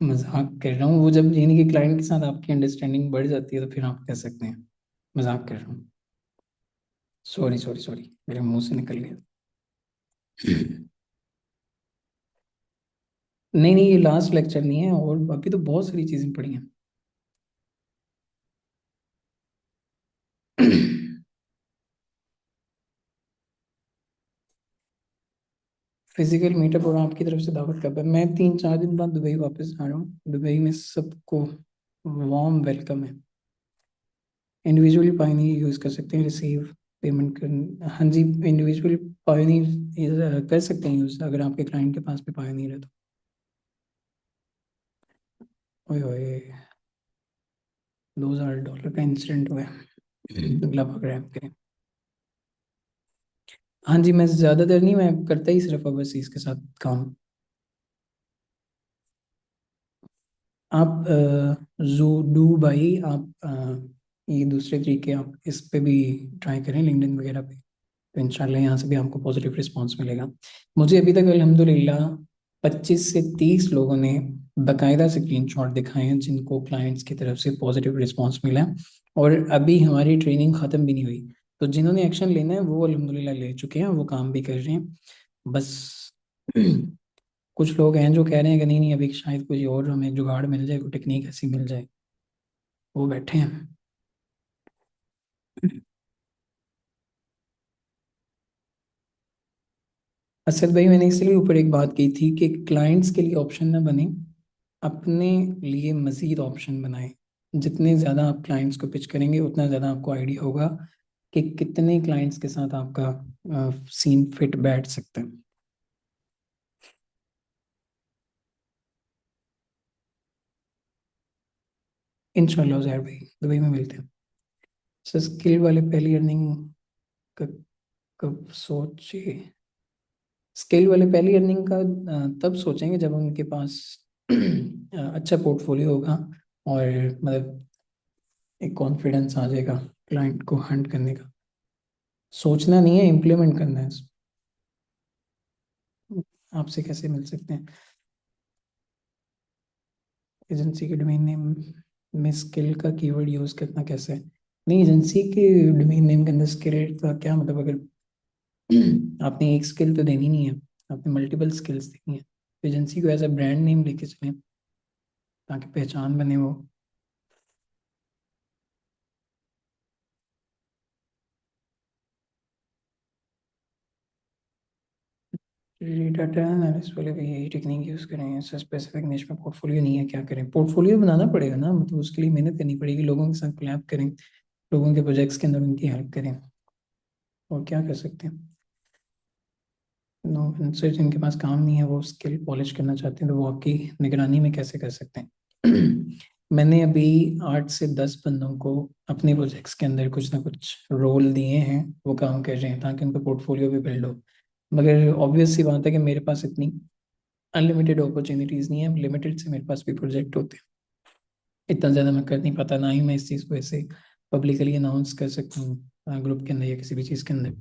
मजाक कर रहा हूँ, वो जब यानी कि क्लाइंट के साथ आपकी अंडरस्टैंडिंग बढ़ जाती है तो फिर आप कह सकते हैं। मजाक कर रहा हूँ। सॉरी सॉरी सॉरी, मेरे मुंह से निकल गया। नहीं नहीं, ये लास्ट लेक्चर नहीं है, और अभी तो बहुत सारी चीजें पड़ी हैं। फिजिकल मीटअप और आपकी तरफ से दावत कब है? मैं 3-4 दिन बाद दुबई वापस आ रहा हूँ। दुबई में सबको वार्म वेलकम है। इंडिविजुअली पायनी यूज़ कर सकते हैं, रिसीव पेमेंट कर, हाँ जी, इंडिविजुअली पायनी कर सकते हैं यूज़, अगर आपके क्लाइंट के पास भी पायनी है तो। ओए ओए, $2,000 का इंसिडेंट हुआ है, अगला पकड़ा है आपके। हाँ जी, मैं ज़्यादातर नहीं, मैं करता ही सिर्फ ओवरसीज़ के साथ काम। आप जो डू भाई, आप ये दूसरे तरीके आप इस पे भी ट्राई करें, लिंक्डइन वगैरह पे, तो इंशाल्लाह यहाँ से भी आपको पॉजिटिव रिस्पांस मिलेगा। मुझे अभी तक अल्हम्दुलिल्लाह 25 से 30 लोगों ने बकायदा स्क्रीनशॉट दिखाए हैं जिनको क्लाइंट्स की तरफ से पॉजिटिव रिस्पांस मिला है, और अभी हमारी ट्रेनिंग ख़त्म भी नहीं हुई। तो जिन्होंने एक्शन लेना है वो अल्हम्दुलिल्लाह ले चुके हैं, वो काम भी कर रहे हैं। बस कुछ लोग हैं जो कह रहे हैं कि नहीं नहीं, अभी शायद कोई और हमें जुगाड़ मिल जाए, कोई टेक्निक ऐसी मिल जाए, वो बैठे हैं। असद भाई, मैंने इसलिए ऊपर एक बात की थी कि क्लाइंट्स के लिए ऑप्शन ना बने, अपने लिए मज़ीद ऑप्शन बनाएं। जितने ज़्यादा आप क्लाइंट्स को पिच करेंगे उतना ज़्यादा आपको आइडिया होगा कि कितने क्लाइंट्स के साथ आपका सीन फिट बैठ सकता है। इंशाल्लाह ज़ैर भाई, दुबई में मिलते हैं। सर स्किल वाले पहली अर्निंग कब कब सोचे? स्किल वाले पहली अर्निंग का तब सोचेंगे जब उनके पास अच्छा पोर्टफोलियो होगा, और मतलब एक कॉन्फिडेंस आ जाएगा क्लाइंट को हंट करने का। सोचना नहीं है, इम्प्लीमेंट करना है। आपसे कैसे मिल सकते हैं? एजेंसी के डोमेन नेम में स्किल का कीवर्ड यूज करना कैसे है? नहीं, एजेंसी के डोमेन नेम के अंदर स्किल का क्या मतलब? अगर आपने एक स्किल तो देनी नहीं है, आपने मल्टीपल स्किल्स देनी है, तो एजेंसी को ऐसा ब्रांड नेम लेके चलें ताकि पहचान बने वो। डाटा एनालिसिस वाले भी यही टेक्निक यूज़ करें? ऐसा स्पेसिफिक निश में पोर्टफोलियो नहीं है, क्या करें? पोर्टफोलियो बनाना पड़ेगा ना, मतलब उसके लिए मेहनत करनी पड़ेगी, लोगों के साथ कोलैब करें, लोगों के प्रोजेक्ट्स के अंदर उनकी हेल्प करें, और क्या कर सकते हैं। नो आंसर, जिनके पास काम नहीं है वो स्किल पॉलिश करना चाहते हैं, तो वो आपकी निगरानी में कैसे कर सकते हैं? मैंने अभी 8 से 10 बंदों को अपने प्रोजेक्ट्स के अंदर कुछ ना कुछ रोल दिए हैं, वो काम कर रहे हैं ताकि उनका पोर्टफोलियो भी बिल्ड हो। मगर ऑब्वियस सी बात है कि मेरे पास इतनी अनलिमिटेड अपॉर्चुनिटीज़ नहीं है, लिमिटेड से मेरे पास भी प्रोजेक्ट होते हैं। इतना ज़्यादा मैं कर नहीं पाता, ना ही मैं इस चीज़ को ऐसे पब्लिकली अनाउंस कर सकता हूँ ग्रुप के अंदर या किसी भी चीज़ के अंदर।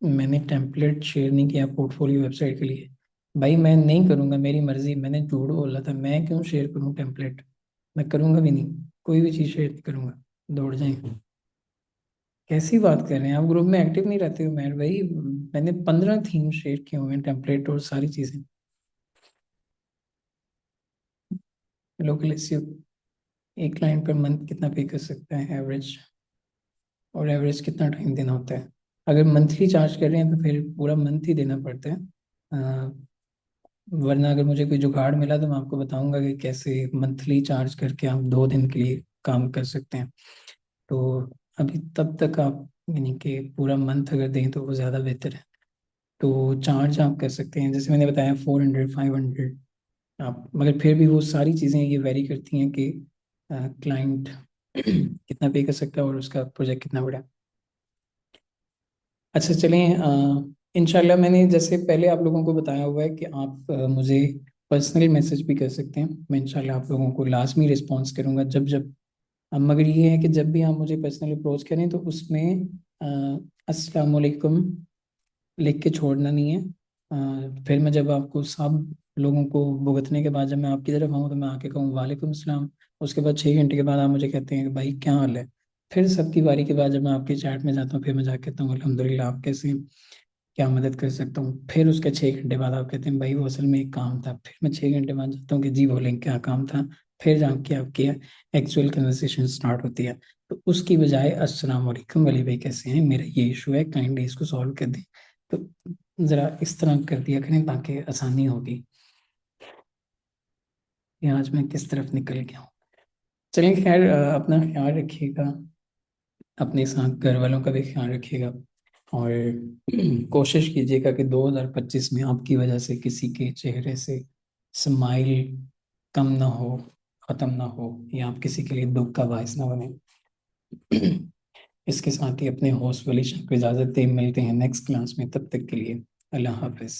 मैंने टेम्पलेट शेयर नहीं किया पोर्टफोलियो वेबसाइट के लिए। भाई मैं नहीं करूँगा, मेरी मर्जी, मैंने झूठ बोला था, मैं क्यों शेयर करूँ टेम्पलेट? मैं करूँगा भी नहीं, कोई भी चीज़ शेयर नहीं करूँगा, दौड़ जाए। कैसी बात कर रहे हैं आप? ग्रुप में एक्टिव नहीं रहते हो मेहर भाई? मैंने 15 थीम शेयर किए हुए हैं, टेम्पलेट और सारी चीज़ें। लोकल एसईओ एक क्लाइंट पर मंथ कितना पे कर सकता है एवरेज, और एवरेज कितना टाइम देना होता है? अगर मंथली चार्ज कर रहे हैं तो फिर पूरा मंथ ही देना पड़ता है। वरना अगर मुझे कोई जुगाड़ मिला तो मैं आपको बताऊंगा कि कैसे मंथली चार्ज करके आप 2 दिन के लिए काम कर सकते हैं। तो अभी तब तक आप यानी कि पूरा मंथ अगर दें तो वो ज़्यादा बेहतर है। तो चार्ज आप कर सकते हैं, जैसे मैंने बताया, 400 500 आप, मगर फिर भी वो सारी चीज़ें ये वेरी करती हैं कि क्लाइंट कितना पे कर सकता है और उसका प्रोजेक्ट कितना बड़ा है। अच्छा चलें, इंशाल्लाह मैंने जैसे पहले आप लोगों को बताया हुआ है कि आप मुझे पर्सनल मैसेज भी कर सकते हैं, मैं इंशाल्लाह आप लोगों को लाजमी रिस्पॉन्स करूंगा जब जब। अब मगर ये है कि जब भी आप मुझे पर्सनल अप्रोच करें तो उसमें अस्सलाम वालेकुम लिख के छोड़ना नहीं है। फिर मैं जब आपको सब लोगों को भुगतने के बाद जब मैं आपकी तरफ आऊँ तो मैं आके कहूँ वालेकुम सलाम। उसके बाद 6 घंटे के बाद आप मुझे कहते हैं कि भाई क्या हाल है। फिर सबकी बारी के बाद जब मैं आपके चैट में जाता हूँ फिर मैं जाके कहता हूँ अल्हम्दुलिल्लाह, आप कैसे हैं, क्या मदद कर सकता हूँ। फिर उसके 6 घंटे बाद आप कहते हैं भाई वो असल में एक काम था। फिर मैं 6 घंटे बाद जाता हूँ कि जी बोलें क्या काम था। फिर जाके आपकी एक्चुअल कन्वर्सेशन स्टार्ट होती है। तो उसकी बजाय अस्सलाम वालेकुम वली भाई कैसे हैं, मेरा ये इशू है, काइंडली इसको सॉल्व कर दें। तो ज़रा इस तरह कर दिया करें ताकि आसानी होगी कि आज मैं किस तरफ निकल गया हूँ। चलिए खैर, अपना ख्याल रखिएगा, अपने साथ घर वालों का भी ख्याल रखिएगा। और कोशिश कीजिएगा कि 2025 में आपकी वजह से किसी के चेहरे से स्माइल कम ना हो, ख़त्म ना हो, या आप किसी के लिए दुख का बायस ना बने। इसके साथ ही अपने होस्ट वाली शाह को इजाज़त दें। मिलते हैं नेक्स्ट क्लास में, तब तक के लिए अल्लाह हाफिज़।